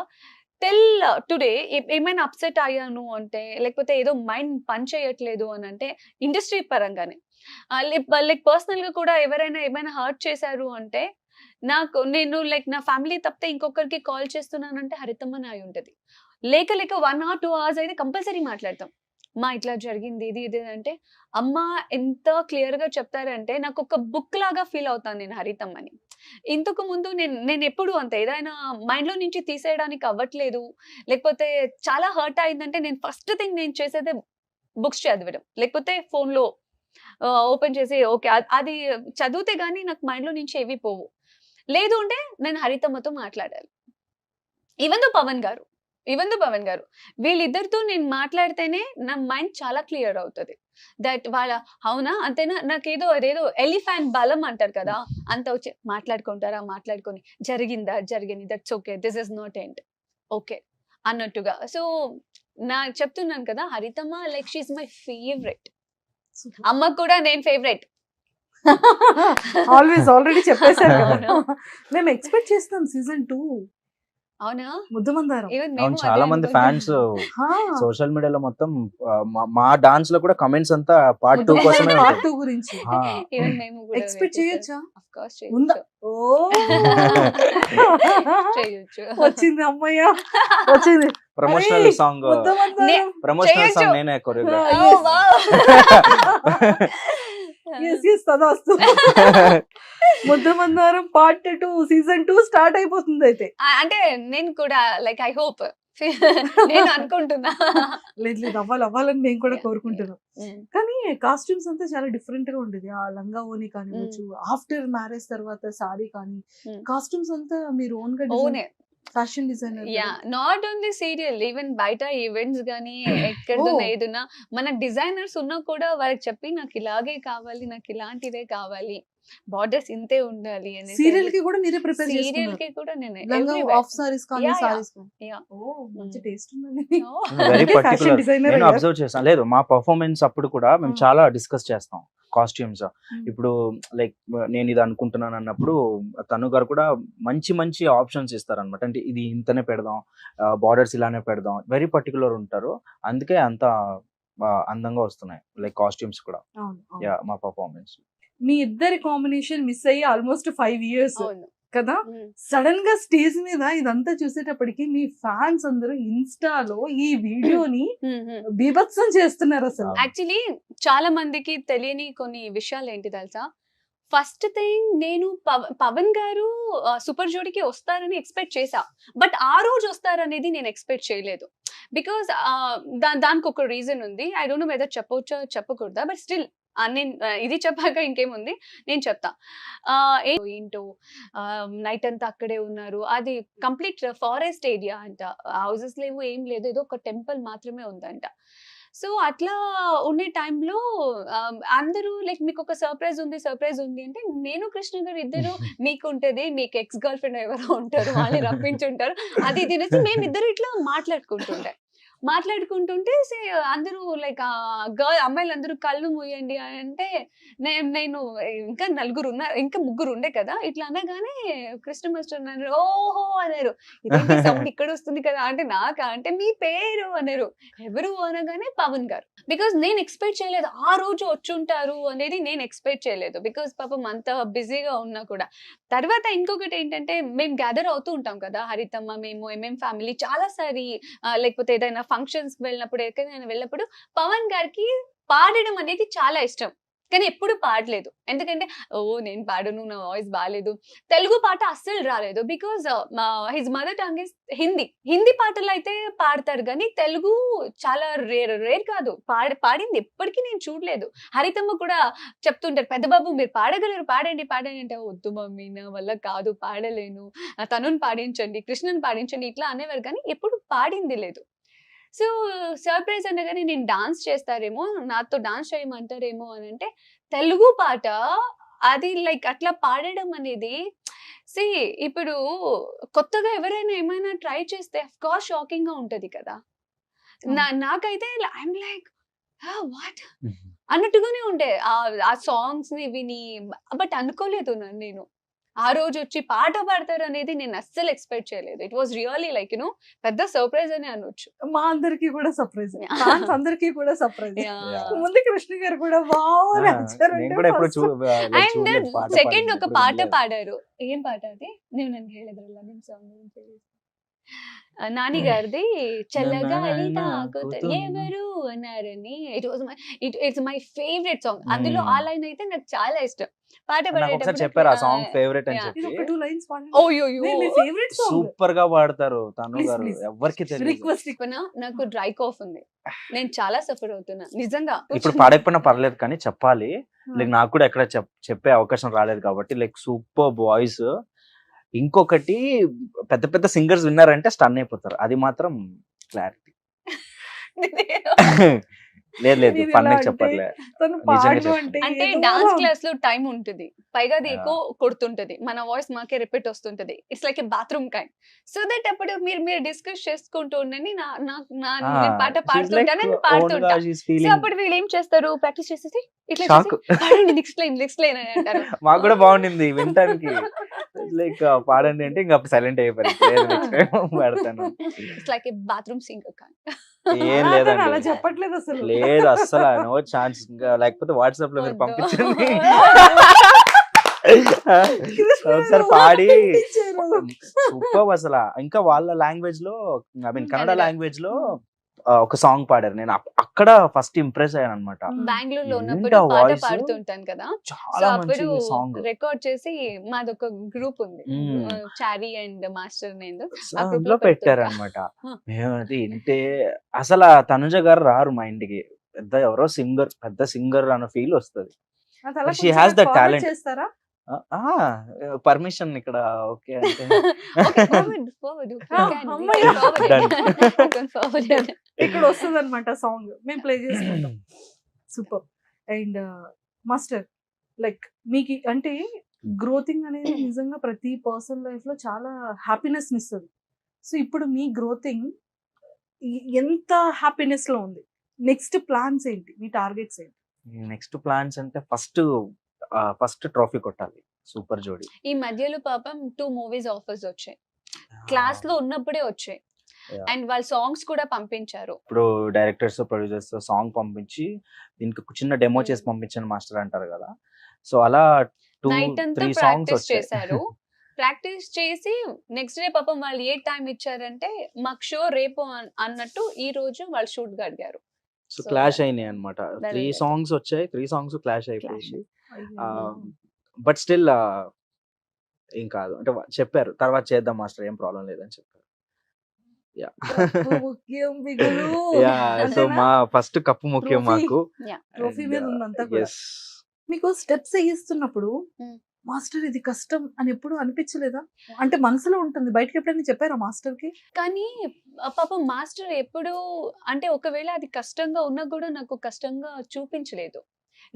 టిల్ టుడే ఏమైనా అప్సెట్ అయ్యాను అంటే, లేకపోతే ఏదో మైండ్ పని చేయట్లేదు అని అంటే ఇండస్ట్రీ పరంగానే, లైక్ పర్సనల్ గా కూడా ఎవరైనా ఏమైనా హర్ట్ చేశారు అంటే నేను లైక్ నా ఫ్యామిలీ తప్పితే ఇంకొకరికి కాల్ చేస్తున్నానంటే హరితమ్మనే అయి ఉంటది. లేక 1 or 2 hours అయితే కంపల్సరీ మాట్లాడతాం. మా ఇట్లా జరిగింది ఇది అంటే అమ్మ ఎంత క్లియర్ గా చెప్తారంటే నాకు ఒక బుక్ లాగా ఫీల్ అవుతాను నేను హరితమ్మని. ఇంతకు ముందు నేను ఎప్పుడు అంత ఏదైనా మైండ్ లో నుంచి తీసేయడానికి అవ్వట్లేదు, లేకపోతే చాలా హర్ట్ అయిందంటే నేను ఫస్ట్ థింగ్ నేను చేసేదే బుక్స్ చదవడం, లేకపోతే ఫోన్ లో ఓపెన్ చేసి ఓకే అది చదివితే గానీ నాకు మైండ్ లో నుంచి ఏవి పోవు. లేదు అంటే నేను హరితమ్మతో మాట్లాడాలి. ఈవెన్ దో పవన్ గారు వీళ్ళిద్దరితో నేను మాట్లాడితేనే నా మైండ్ చాలా క్లియర్ అవుతుంది. దట్ వాళ్ళ అవునా అంతేనా, నాకేదో అదేదో ఎలిఫెంట్ బలం అంటారు కదా, అంత వచ్చి మాట్లాడుకొని జరిగింది that's okay, this is not end okay అన్నట్టుగా. సో చెప్తున్నాను కదా, హరితమ్మ లైక్ షీఈ్ మై ఫేవరెట్. అమ్మ కూడా నేను ఫేవరెట్. ఆల్రెడీ చెప్పేశారు కదా. మేము ఎక్స్పెక్ట్ చేస్తాం సీజన్ 2. అవునా, ముద్దమందారం. అవును, చాలా మంది ఫ్యాన్స్ సోషల్ మీడియాలో మొత్తం మా డాన్స్ లో కూడా కమెంట్స్ అంతా పార్ట్ 2 కోసమే పార్ట్ 2 గురించి ఎక్స్పెక్ట్ చేయొచ్చా? ఉందా? ఓ వచ్చింది అమ్మయ్య, వచ్చింది ప్రమోషనల్ సాంగ్ ముద్దమందారం. నేనే choreograph. Muddamandaram part 2 season 2 start అయిపోతుంది అయితే. అంటే నేను కూడా లైక్ ఐ హోప్ నేను అనుకుంటున్నా. లేదు అవ్వాలని మేము కూడా కోరుకుంటున్నాం. కానీ కాస్ట్యూమ్స్ అంతా చాలా డిఫరెంట్ గా ఉండేది. ఆ లంగా ఓని కానివచ్చు, ఆఫ్టర్ మ్యారేజ్ తర్వాత సారీ కానీ కాస్ట్యూమ్స్ అంతా మీరు ఓన్ గా fashion designer. Yeah, not only serial, even బయట ఈవెంట్స్ గానీ ఎక్కడ ఏదున్నా మన డిజైనర్స్ ఉన్నా కూడా వాళ్ళకి చెప్పి నాకు ఇలాగే కావాలి, నాకు ఇలాంటిదే కావాలి, బార్డర్స్ ఇంతే ఉండాలి అని. సీరియల్ కి కూడా మీరే ప్రిపేర్ చేస్తున్నారు? సీరియల్ కి కూడా నేనే లంగా ఆఫ్ సారీస్ కానీ సారీస్ కానీ. ఓ మంచి టేస్ట్ ఉందండి. Very particular. నేను అబ్జర్వ్ చేశాను. లేదు, మా పర్ఫార్మెన్స్ అప్పుడు కూడా మేము చాలా డిస్కస్ చేస్తాం కాస్ట్యూమ్స్. ఇప్పుడు లైక్ నేను ఇది అనుకుంటున్నాను అన్నప్పుడు తను గారు కూడా మంచి ఆప్షన్స్ ఇస్తారనమాట. అంటే ఇది ఇంతనే పెడదాం, బార్డర్స్ ఇలానే పెడదాం, వెరీ పర్టికులర్ ఉంటారు. అందుకే అంత అందంగా వస్తున్నాయి లైక్ కాస్ట్యూమ్స్ కూడా. యా, మా పర్ఫార్మెన్స్. మీ ఇద్దరి కాంబినేషన్ మిస్ అయ్యి ఆల్మోస్ట్ 5 years కదా. సడన్ గా స్టేజ్ మీద ఇదంతా చూసేటప్పటికి మీ ఫ్యాన్స్ అందరూ ఇన్స్టాలో ఈ వీడియోని బీభత్సం చేస్తున్నారు అసలు. యాక్చువల్లీ చాలా మందికి తెలియని కొన్ని విషయాలు ఏంటి తెలుసా. ఫస్ట్ థింగ్, నేను పవన్ గారు సూపర్ జోడీకి వస్తారని ఎక్స్పెక్ట్ చేసా, బట్ ఆ రోజు వస్తారనేది నేను ఎక్స్పెక్ట్ చేయలేదు. బికాస్ దానికి ఒక రీజన్ ఉంది. ఐ డోంట్ నో వెదర్ చెప్పవచ్చా చెప్పకూడదా, బట్ స్టిల్ నేను ఇది చెప్పాక ఇంకేముంది నేను చెప్తా. ఏంటో నైట్ అంతా అక్కడే ఉన్నారు, అది కంప్లీట్ ఫారెస్ట్ ఏరియా అంట, హౌసెస్ లేవు, ఏం లేదు, ఏదో ఒక టెంపుల్ మాత్రమే ఉందంట. సో అట్లా ఉండే టైంలో అందరూ లైక్ మీకు ఒక సర్ప్రైజ్ ఉంది అంటే నేను కృష్ణ గారు ఇద్దరు మీకు ఉంటది, మీకు ఎక్స్ గర్ల్ ఫ్రెండ్ ఎవరో ఉంటారు, వాళ్ళు రప్పించుంటారు, అది తినేసి మేమిద్దరు ఇట్లా మాట్లాడుకుంటుంటే అందరూ లైక్ అమ్మాయిలు అందరూ కళ్ళు మూయండి అంటే నేను ఇంకా ముగ్గురు ఉండే కదా, ఇట్లా అనగానే కృష్ణ మాస్టర్ అన్నారు ఓహో అన్నారు, ఇదేంటి సౌండ్ ఇక్కడ వస్తుంది కదా అంటే నాకా అంటే మీ పేరు అన్నారు. ఎవరు అనగానే పవన్ గారు. బికాస్ నేను ఎక్స్పెక్ట్ చేయలేదు ఆ రోజు వచ్చుంటారు అనేది, నేను ఎక్స్పెక్ట్ చేయలేదు. బికాస్ పాపం అంత బిజీగా ఉన్నా కూడా. తర్వాత ఇంకొకటి ఏంటంటే మేము గ్యాదర్ అవుతూ ఉంటాం కదా హరితమ్మ, మేము ఫ్యామిలీ చాలా సారి, లేకపోతే ఏదైనా ఫంక్షన్స్ వెళ్ళినప్పుడు ఎక్కడైనా వెళ్ళినప్పుడు పవన్ గారికి పాడడం అనేది చాలా ఇష్టం. కానీ ఎప్పుడు పాడలేదు. ఎందుకంటే నేను పాడను, నా వాయిస్ బాలేదు. తెలుగు పాట అస్సలు రాలేదు. Because his mother tongue is Hindi. Hindi పాటలు అయితే పాడతారు కానీ తెలుగు చాలా రేర్ కాదు. పాడింది ఎప్పటికీ నేను చూడలేదు. హరితమ్మ కూడా చెప్తుంటారు, పెద్ద బాబు మీరు పాడగలరు, పాడండి పాడండి అంటే, వద్దు మమ్మీ నా వల్ల కాదు, పాడలేను, తనుని పాడించండి, కృష్ణని పాడించండి ఇట్లా అనేవారు కానీ ఎప్పుడు పాడింది లేదు. సో సర్ప్రైజ్ అనగానే నేను డాన్స్ చేస్తారేమో, నాతో డాన్స్ చేయమంటారేమో అని అంటే, తెలుగు పాట అది లైక్ అట్లా పాడడం అనేది ఇప్పుడు కొత్తగా ఎవరైనా ఏమైనా ట్రై చేస్తే అఫ్ కోర్స్ షాకింగ్ గా ఉంటది కదా. నాకైతే ఐఎమ్ లైక్ వాట్ అన్నట్టుగానే ఉండే ఆ సాంగ్స్ ని విని. బట్ అనుకోలేదు నేను ఆ రోజు వచ్చి పాట పాడతారు అనేది నేను అస్సలు ఎక్స్పెక్ట్ చేయలేదు. ఇట్ వాస్ రియల్లీ లైక్ పెద్ద సర్ప్రైజ్ అని అనొచ్చు. మా అందరికి కూడా సర్ప్రైజ్, ఫ్యాన్స్ అందరికి కూడా సర్ప్రైజ్. ముందు కృష్ణ గారు కూడా వావ్ అని అండ్ సెకండ్ ఒక పాట పాడారు. ఏం పాట అది? నేను నన్ను ಹೇಳಿದ್ರಲ್ಲ ನಿಮ್ಮ సాంగ్ గురించి, నాని గారిది చల్లగాలి తాకుతూ ఎవరు అన్నారని. It's my favourite song. అందులో ఆ లైన్ అయితే నాకు చాలా ఇష్టం. పాట పాడేటప్పుడు చెప్పారు ఆ సాంగ్ ఫేవరెట్ అని చెప్పి. ఒక 2 లైన్స్ పాడండి. మీ ఫేవరెట్ సాంగ్ సూపర్ గా పాడతారు తను గారు, ఎవరికి తెలియదు. రిక్వెస్ట్ నాకు డ్రై కాఫ్ ఉంది, నేను చాలా సఫర్ అవుతున్నా నిజంగా. ఇప్పుడు పాడకపోయినా పర్లేదు కానీ చెప్పాలి. లైక్ నాకు కూడా ఎక్కడ చెప్పే అవకాశం రాలేదు కాబట్టి లైక్ సూపర్ వాయిస్. ఇంకొకటి పెద్ద పెద్ద సింగర్స్ విన్నారంటే స్టన్ అయిపోతారు, అది మాత్రం క్లారిటీ. లేదు ఫన్ చెప్పట్లే. అంటే డాన్స్ క్లాస్ లో టైం ఉంటుంది, పైగా అది ఎక్కువ కొడుతుంటది, మన వాయిస్ మాకే రిపీట్ వస్తుంటది. It's like a bathroom kind. So that అప్పుడు మీరు డిస్కస్ చేసుకుంటూ ఉండండి, నేను పాట పాడుతుంటాను, పాడుతుంటా. సో అప్పుడు వీళ్ళు ఏం చేస్తారు, ప్రాక్టీస్ చేసేసి ఇట్లా పాడండి నెక్స్ట్ లైన్ అని అంటారు. మాకు కూడా బాగుండింది వినటానికి. లైక్ పాడండి అంటే ఇంకా సైలెంట్ అయిపోయారు. It's like a bathroom singer kind. ఏం లేదండి, అలా చెప్పట్లేదు అసలు. లేదు అస్సలు నో ఛాన్స్. లేకపోతే వాట్సాప్ లో మీరు పంపించండి ఒకసారి పాడి. సూపర్ అసలు. ఇంకా వాళ్ళ లాంగ్వేజ్ లో, ఐ మీన్ కన్నడ లాంగ్వేజ్ లో ఒక సాంగ్ పాడారు. నేను అక్కడ ఫస్ట్ ఇంప్రెస్ అయ్యాను అనమాట. బెంగళూరులో ఉన్నప్పుడు పాట పాడుతుంటాను కదా, చాలా మంచి సాంగ్ రికార్డ్ చేసి మాదొక గ్రూప్ ఉంది, చారీ అండ్ మాస్టర్ నేను అందులో పెట్టారు అనమాట. మేము అది వింటే అసలు తనుజ గారు రారు మా ఇంటికి, పెద్ద ఎవరో సింగర్, పెద్ద సింగర్ అన్న ఫీల్ వస్తుంది. She has the talent. Permission ఇక్కడ ఓకే అంటే ఇక్కడ వస్తుంది అనమాట సాంగ్, మేము ప్లే చేసుకుంటాం. సూపర్. అండ్ మాస్టర్, లైక్ మీకు అంటే గ్రోతింగ్ అనేది నిజంగా ప్రతి పర్సన్ లైఫ్ లో చాలా హ్యాపీనెస్ ఇస్తుంది. సో ఇప్పుడు మీ గ్రోతింగ్ ఎంత హ్యాపీనెస్ లో ఉంది? నెక్స్ట్ ప్లాన్స్ ఏంటి, మీ టార్గెట్స్ ఏంటి? నెక్స్ట్ ప్లాన్స్ అంటే ఫస్ట్ ట్రోఫీ కొట్టాలి సూపర్ జోడీ. ఈ మధ్యలో పాపం 2 మూవీస్ ఆఫర్స్ వచ్చాయి, క్లాస్ లో ఉన్నప్పుడే వచ్చాయి. అండ్ వాళ్ళ సాంగ్స్ కూడా పంపించారు. ఇప్పుడు డైరెక్టర్స్ ప్రొడ్యూసర్స్ సాంగ్ పంపించి దీనికి చిన్న డెమో చేసి పంపించండి మాస్టర్ అంటారు కదా. సో అలా 2-3 సాంగ్స్ చేశారు. ప్రాక్టీస్ చేసి నెక్స్ట్ డే పాపం వాళ్ళు ఏ టైం ఇచ్చారంటే, మాకు షో రేపు అన్నట్టు ఈ రోజు వాళ్ళు షూట్ గా అడిగారు. సో క్లాష్ అయినాయి అనమాట. 3 సాంగ్స్ వచ్చాయి, 3 సాంగ్స్ క్లాష్ అయిపోయింది. బట్ స్టిల్ ఏం కాదు అంటే చెప్పారు, తర్వాత చేద్దాం మాస్టర్, ఏం ప్రాబ్లం లేదని చెప్పారు. సో మా ఫస్ట్ కప్పు ముఖ్యం మాకు. మీకు స్టెప్స్ వేయిస్తున్నప్పుడు మాస్టర్ ఇది కష్టం అని ఎప్పుడు అనిపించలేదా? అంటే మనసులో ఉంటుంది, బయటకి ఎప్పుడైనా చెప్పారా మాస్టర్ కి? కానీ పాపం మాస్టర్ ఎప్పుడు అంటే ఒకవేళ అది కష్టంగా ఉన్నా కూడా నాకు కష్టంగా చూపించలేదు.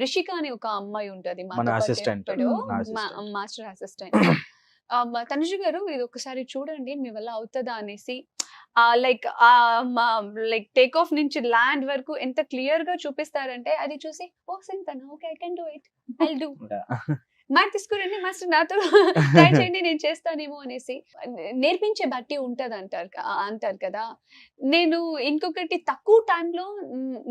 రిషిక అని ఒక అమ్మాయి ఉంటది మాస్టర్ అసిస్టెంట్. తనుజ గారు ఇది ఒకసారి చూడండి మీ వల్ల అవుతుందా అనేసి, లైక్ టేక్ ఆఫ్ నుంచి ల్యాండ్ వరకు ఎంత క్లియర్ గా చూపిస్తారంటే, అది చూసి ఓ సింతనా okay I can do it, I will do, mat తీసుకురండి మాస్టర్ నాతో ట్రై చేయండి నేను చేస్తానేమో అనేసి. నేర్పించే బట్టి ఉంటది అంటారు కదా. నేను ఇంకొకటి తక్కువ టైంలో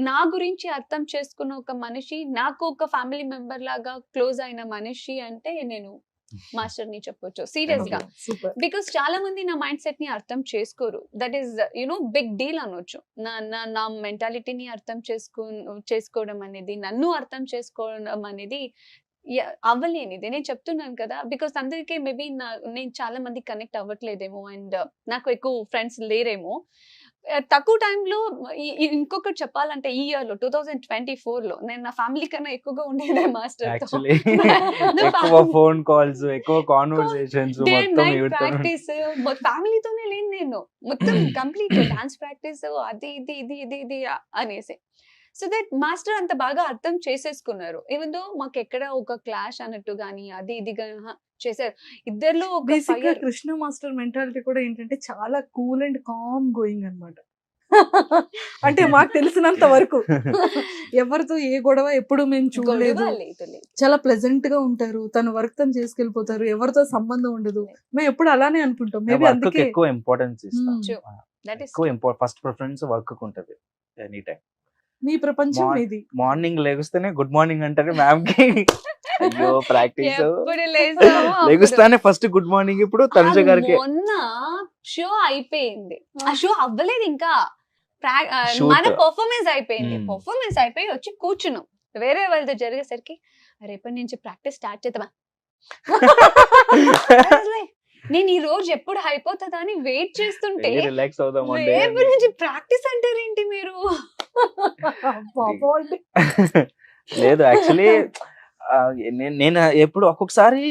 నా గురించి అర్థం చేసుకున్న ఒక మనిషి, నాకు ఒక ఫ్యామిలీ మెంబర్ లాగా క్లోజ్ అయిన మనిషి అంటే నేను మాస్టర్ ని చెప్పొచ్చు సీరియస్ గా. సూపర్. బికాస్ చాలా మంది నా మైండ్ సెట్ ని అర్థం చేసుకోరు. దట్ ఈస్ బిగ్ డీల్ అనొచ్చు. నా మెంటాలిటీని అర్థం చేసుకోవడం అనేది, నన్ను అర్థం చేసుకోవడం అనేది అవ్వలేనిది. నేను చెప్తున్నాను కదా, బికాస్ అందరికీ మేబీ నేను చాలా మంది కనెక్ట్ అవ్వట్లేదేమో అండ్ నాకు ఎక్కువ ఫ్రెండ్స్ లేరేమో. తక్కువ టైంలో ఇంకొకటి చెప్పాలంటే ఈ ఇయర్ లో 2024 లో నేను నా ఫ్యామిలీ కన్నా ఎక్కువగా ఉండేదే మాస్టర్ తో. యాక్చువల్లీ ఎక్కువ ఫోన్ కాల్స్, ఎక్కువ కాన్వర్సేషన్స్, మొత్తం ప్రాక్టీస్ ఫ్యామిలీతోనే లేను నేను. మొత్తం కంప్లీట్ డాన్స్ ప్రాక్టీస్ అది ఇది ఇది ఇది ఇది అనేసి. సో దట్ మాస్టర్ అంత బాగా అర్థం చేసేసుకున్నారు. ఈవెన్ దో మాకు ఎక్కడ ఒక క్లాష్ అన్నట్టు గానీ అది ఇది చేశారు. ఇద్దరిలో ఒక బేసిక్ గా fire. కృష్ణ మాస్టర్ మెంటాలిటీ కూడా ఏంటంటే చాలా కూల్ అండ్ కామ్ గోయింగ్ అన్నమాట. అంటే మాకు తెలిసినంత వరకు ఎవరితో ఏ గొడవ ఎప్పుడు మేము చూడలేదు. గొడవ లేదు, లేదు. చాలా ప్లెజెంట్ గా ఉంటారు. తన వర్క్ తను చేసుకెళ్ళిపోతారు. ఎవరితో సంబంధం ఉండదు. మేము ఎప్పుడు అలానే అనుకుంటాం. మేబీ వర్క్ అందుకే ఎక్కువ ఇంపార్టెన్స్ ఇస్తాం. True. That is ఎక్కువ ఫస్ట్ ప్రిఫరెన్స్ వర్క్ ఉంటది ఎనీ టైం. మీ ప్రపంచం ఇది. మార్నింగ్ లేగుస్తేనే గుడ్ మార్నింగ్ అంటారు మ్యామ్ కి. అయ్యో ప్రాక్టీస్ ఎప్పుడు లేస్తామో అప్పుడు. లేగుస్తానే ఫస్ట్ గుడ్ మార్నింగ్. ఇప్పుడు తనుజ గారికి మొన్న షో అయిపోయింది. ఆ షో అవ్వలేదు ఇంకా. Shoot. మన పర్ఫార్మెన్స్ అయిపోయింది. Hmm. పర్ఫార్మెన్స్ అయిపోయి వచ్చి కూర్చున్నాం. వేరే వాళ్ళతో జరిగేసరికి రేపటి నుంచి ప్రాక్టీస్ స్టార్ట్ చేద్దామా. నేను ఈ రోజు ఎప్పుడు అయిపోతుందా అని వెయిట్ చేస్తుంటే రిలాక్స్ అవుదాం రేపటి నుంచి ప్రాక్టీస్ అంటారేంటి మీరు? పాపం అండి. లేదు యాక్చువల్లీ నేను ఎప్పుడు ఒక్కొక్కసారి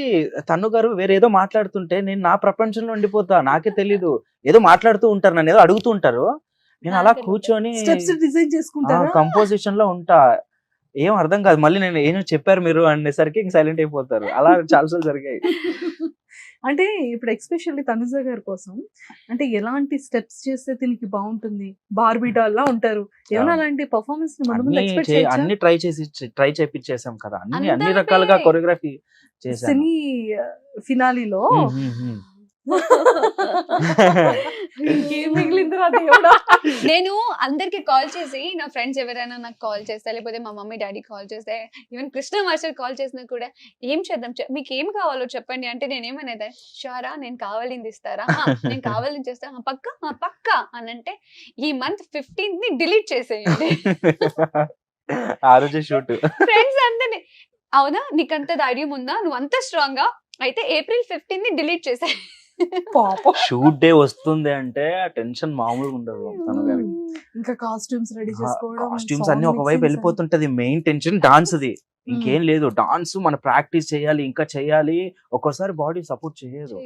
తన్ను గారు వేరే ఏదో మాట్లాడుతుంటే నేను నా ప్రపంచంలో ఉండిపోతా. నాకే తెలీదు. ఏదో మాట్లాడుతూ ఉంటారు, నన్ను ఏదో అడుగుతూ ఉంటారు. నేను అలా కూర్చొని స్టెప్స్ డిజైన్ చేసుకుంటారా? కంపోజిషన్ లో ఉంటా. ఏం అర్థం కాదు. మళ్ళీ నేను ఏం చెప్పారు మీరు అనేసరికి సైలెంట్ అయిపోతారు. అలా చాలాసార్లు జరిగాయి. అంటే ఇప్పుడు ఎక్స్పెషల్లీ తనుజ గారి కోసం అంటే ఎలాంటి స్టెప్స్ చేస్తే దీనికి బాగుంటుంది? బార్బీ డాల్ లా ఉంటారు. ఏమైనా అలాంటి పర్ఫార్మెన్స్ అన్ని ట్రై చేపించేసాం కదా. అన్ని అంతా రకాలుగా అంటే- కొరియోగ్రఫీ చేశాను. సెమీ ఫినాలీలో ఇంకేం మిగిలిందిరా దేవుడా. నేను అందరికి కాల్ చేసి, నా ఫ్రెండ్స్ ఎవరైనా నాకు కాల్ చేస్తే, లేకపోతే మా మమ్మీ డాడీ కాల్ చేస్తే, ఈవెన్ కృష్ణ మాస్టర్ కాల్ చేసినా కూడా ఏం చేద్దాం, మీకు ఏం కావాలో చెప్పండి అంటే నేను ఏమనేది, షారా నేను కావాలింది ఇస్తారా? నేను కావాలని చేస్తా. పక్క పక్క అని అంటే ఈ మంత్ 15th ని డిలీట్ చేసేయండి. ఆ రోజు షూట్. ఫ్రెండ్స్ అందరినీ అవునా నీకంత ధైర్యం ఉందా, నువ్వు అంత స్ట్రాంగ్ గా అయితే April 15th ని డిలీట్ చేసే. పాపం. షూట్ డే వస్తుంది అంటే టెన్షన్ మామూలుగా ఉండదు తను గారికి. ఇంకా కాస్ట్యూమ్స్ రెడీ చేసుకోవడం, కాస్ట్యూమ్స్ అన్ని ఒకవైపు వెళ్ళిపోతుంటది. మెయిన్ టెన్షన్ డాన్స్ ది. ఇంకేం లేదు. డాన్స్ మన ప్రాక్టీస్ చేయాలి, ఇంకా చేయాలి. ఒక్కోసారి బాడీ సపోర్ట్ చేయదు.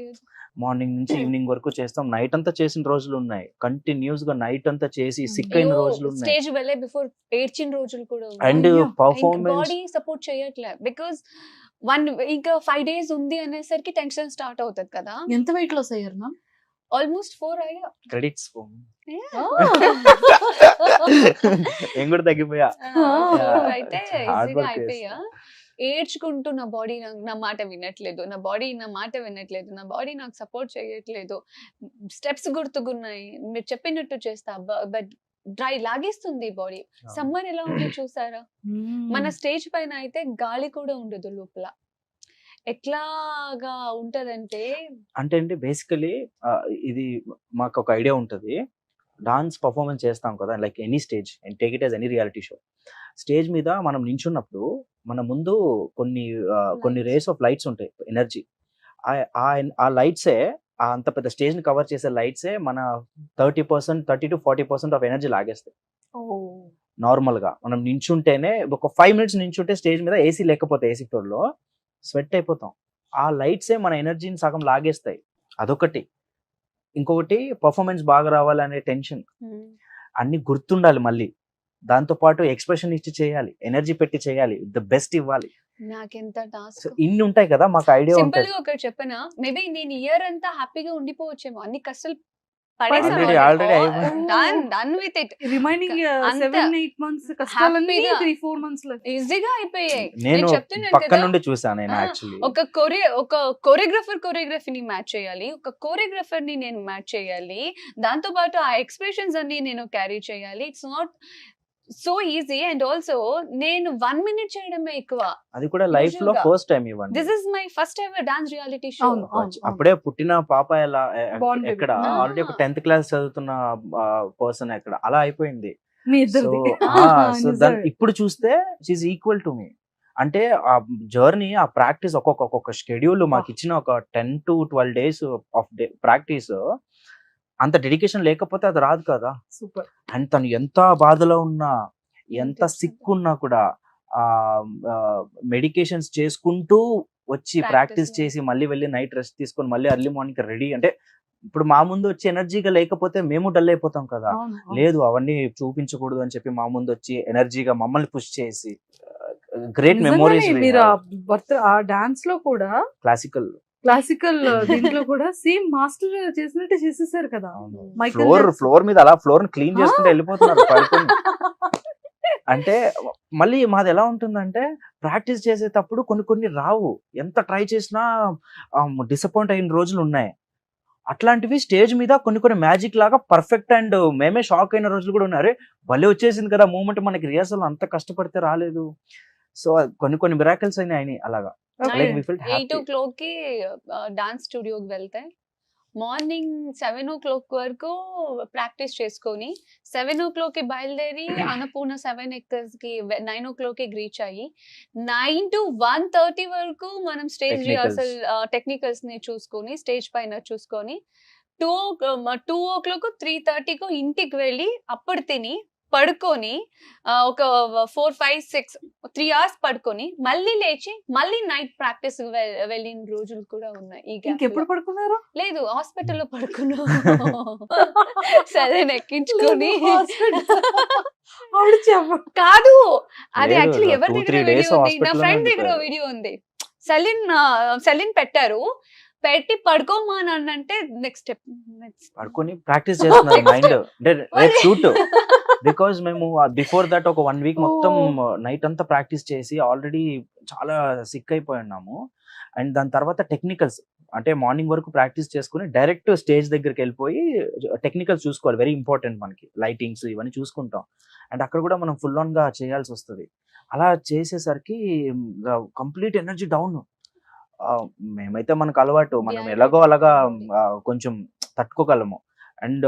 మార్నింగ్ నుంచి ఈవినింగ్ వరకు చేస్తాం. నైట్ అంతా చేసిన రోజులు ఉన్నాయి. కంటిన్యూస్ గా నైట్ అంతా చేసి సిక్ అయిన రోజులు ఉన్నాయి. స్టేజ్ వెళ్ళే బిఫోర్ ఏడ్చిన రోజులు కూడా అండ్ అయ్యో. పర్ఫార్మెన్స్ బాడీ సపోర్ట్ చేయట్లే. బికాస్ ఇంకా 5 days ఉంది అనేసరికి టెన్షన్ స్టార్ట్ అవుతుంది కదా. ఎంత వెయిట్ లాస్ అయ్యారు మ్యామ్? ఆల్మోస్ట్ 4 అయ్యా. క్రెడిట్స్ నేను కూడా తగ్గిపోయా. అయితే Hard ఈజీగా work అయిపోయా. ఏడ్చుకుంటూ నా బాడీ నా మాట వినట్లేదు, నా బాడీ నా బాడీ నాకు సపోర్ట్ చేయట్లేదు, స్టెప్స్ గుర్తుకున్నాయి, మీరు చెప్పినట్టు చేస్తా బట్ డ్రై లాగేస్తుంది బాడీ. సమ్మర్ ఎలా ఉంది చూసారా? మన స్టేజ్ పైన అయితే గాలి కూడా ఉండదు లోపల. ఎట్లాగా ఉంటదంటే అంటే బేసికలీ ఇది మాకు ఒక ఐడియా ఉంటది. డాన్స్ పర్ఫార్మెన్స్ చేస్తాం కదా, like any stage and take it as any reality show. Stage మీద మనం నించున్నప్పుడు మన ముందు కొన్ని రేస్ ఆఫ్ లైట్స్ ఉంటాయి, ఎనర్జీ. ఆ లైట్సే, అంత పెద్ద స్టేజ్ ని కవర్ చేసే లైట్సే మన 30% to 40% ఆఫ్ ఎనర్జీ లాగేస్తాయి. నార్మల్ గా మనం నించుంటేనే ఒక 5 minutes నించుంటే స్టేజ్ మీద ఏసీ లేకపోతే ఏసీ ఫ్లోర్ లో స్వెట్ అయిపోతాం. ఆ లైట్సే మన ఎనర్జీని సగం లాగేస్తాయి. అదొకటి. ఇంకొకటి పర్ఫార్మెన్స్ బాగా రావాలనే టెన్షన్. అన్ని గుర్తుండాలి. మళ్ళీ దాంతో పాటు ఎక్స్ప్రెషన్ ఇచ్చి చేయాలి, ఎనర్జీ పెట్టి చేయాలి, ద బెస్ట్ ఇవ్వాలి. నాకెంత టాస్క్. ఇన్ని ఉంటాయి కదా, మాకు ఐడియా సింపుల్ ఉంటుంది. గా ఒకటి చెప్పనా, మేబీ నేను ఇయర్ అంతా హ్యాపీగా ఉండిపోవచ్చేమో, అన్ని కష్టాలు Already done with it. Remaining అంత 7-8 months కష్టాలన్నీ happy గా 3-4 months లో ఈజీగా అయిపోయాయి. నేను చెప్తున్నాను పక్క కదా, నుండి చూసాను నేను యాక్చువల్లీ. ఒక కొరియోగ్రఫీని మ్యాచ్ చేయాలి, ఒక కోరియోగ్రఫర్ ని నేను మ్యాచ్ చేయాలి, దాంతో పాటు ఆ ఎక్స్ప్రెషన్స్ అన్ని నేను క్యారీ చేయాలి. It's not so easy. And also నేను 1 minute చేయడమే ఎక్కువ. అది కూడా లైఫ్ లో Usual-గా. ఫస్ట్ టైం ఇవ్వండి. This is my first ever dance reality show. అవును, అవును. అప్పుడే పుట్టిన పాప ఎలా Born baby. ఎక్కడ Ah. ఆల్రెడీ ఒక 10th క్లాస్ చదువుతున్న పర్సన్ ఎక్కడ అలా అయిపోయింది. మీ సో ఇద్దరిది సో దాని ఇప్పుడు చూస్తే షీఈ్ ఈక్వల్ టు మీ. అంటే ఆ జర్నీ, ఆ ప్రాక్టీస్, ఒక్కొక్క షెడ్యూల్ మాకు ఇచ్చిన ఒక 10 to 12 days ఆఫ్ ప్రాక్టీస్, అంత డెడికేషన్ లేకపోతే అది రాదు కదా. సూపర్. అండ్ తను ఎంత బాధలో ఉన్నా, ఎంత సిక్ ఉన్నా కూడా ఆ మెడికేషన్స్ చేసుకుంటూ వచ్చి Practice ప్రాక్టీస్ లో. చేసి మళ్ళీ వెళ్ళి నైట్ రెస్ట్ తీసుకొని మళ్ళీ ఎర్లీ మార్నింగ్ రెడీ. అంటే ఇప్పుడు మా ముందు వచ్చి ఎనర్జీగా లేకపోతే మేము డల్ అయిపోతాం కదా. అవును, అవును. లేదు అవన్నీ చూపించకూడదు అని చెప్పి మా ముందు వచ్చి ఎనర్జీగా మమ్మల్ని పుష్ చేసి గ్రేట్ మెమోరీస్. నిజంగానే మీరు ఆ డాన్స్ లో కూడా క్లాసికల్ క్లాసికల్ దీంట్లో కూడా సేమ్ మాస్టర్ చేసినట్టే చేసేసారు కదా. మైకేల్ ఫ్లోర్ మీద అలా ఫ్లోర్ క్లీన్ చేసుకుంటూ Ah. వెళ్ళిపోతున్నారు పడుకొని. అంటే మళ్ళీ మాది ఎలా ఉంటుందంటే ప్రాక్టీస్ చేసేటప్పుడు కొన్ని రావు, ఎంత ట్రై చేసినా డిసప్పాయింట్ అయిన రోజులు ఉన్నాయి. అట్లాంటివి స్టేజ్ మీద కొన్ని మ్యాజిక్ లాగా పర్ఫెక్ట్, అండ్ మేమే షాక్ అయిన రోజులు కూడా ఉన్నారు. భలే వచ్చేసింది కదా మూమెంట్, మనకి రిహార్సల్ అంత కష్టపడితే రాలేదు. సో కొన్ని మిరాకిల్స్ అయినాయి అలాగా. Okay. Like we felt 8 happy. o'clock కి డాన్స్ స్టూడియోకి వెళ్తే మార్నింగ్ 7 o'clock వరకు ప్రాక్టీస్ చేసుకొని 7 o'clock కి బయలుదేరి అన్నపూర్ణ 7 acres కి 9 o'clock కి రీచ్ అయ్యి 9 to 1:30 వరకు మనం స్టేజ్ Technicals. రిహార్సల్ టెక్నికల్స్ ని చూసుకొని స్టేజ్ పైన చూసుకొని 2 o'clock 3:30 కు ఇంటికి వెళ్ళి అప్పుడు తిని పడుకొని ఒక 4, 5, 6 3 hours పడుకొని మళ్ళీ లేచి మళ్ళీ నైట్ ప్రాక్టీస్ వెళ్ళిన రోజులు కూడా ఉన్నాయి. ఈ gap ఇంకెప్పుడు లో. పడుకున్నారు? లేదు, హాస్పిటల్లో పడుకున్నాం. సరే ఎక్కించుకొని ఆవిడ చెప్ప కాదు, అది లేదు, యాక్చువల్లీ ఎవరి 2-3 దగ్గర days వీడియో ఉంది, నా hospital ఫ్రెండ్ లోనే దగ్గర ఉండిపోయారు. వీడియో ఉంది. సెలిన్ పెట్టారు, పెట్టి పడుకోమానంటే నెక్స్ట్ స్టెప్ పడుకొని ప్రాక్టీస్ చేస్తున్నారు మైండ్. అంటే రేపు షూట్, బికాజ్ మేము బిఫోర్ దట్ ఒక 1 week మొత్తం నైట్ అంతా ప్రాక్టీస్ చేసి ఆల్రెడీ చాలా సిక్ అయిపోయి ఉన్నాము. అండ్ దాని తర్వాత టెక్నికల్స్, అంటే మార్నింగ్ వరకు ప్రాక్టీస్ చేసుకుని డైరెక్ట్ స్టేజ్ దగ్గరికి వెళ్ళిపోయి టెక్నికల్స్ చూసుకోవాలి, వెరీ ఇంపార్టెంట్ మనకి. లైటింగ్స్ ఇవన్నీ చూసుకుంటాం, అండ్ అక్కడ కూడా మనం ఫుల్ ఆన్ గా చేయాల్సి వస్తుంది. అలా చేసేసరికి కంప్లీట్ ఎనర్జీ డౌన్. మేమైతే మనకు అలవాటు, మనం Yeah, ఎలాగో అలాగా yeah. కొంచెం తట్టుకోగలము. అండ్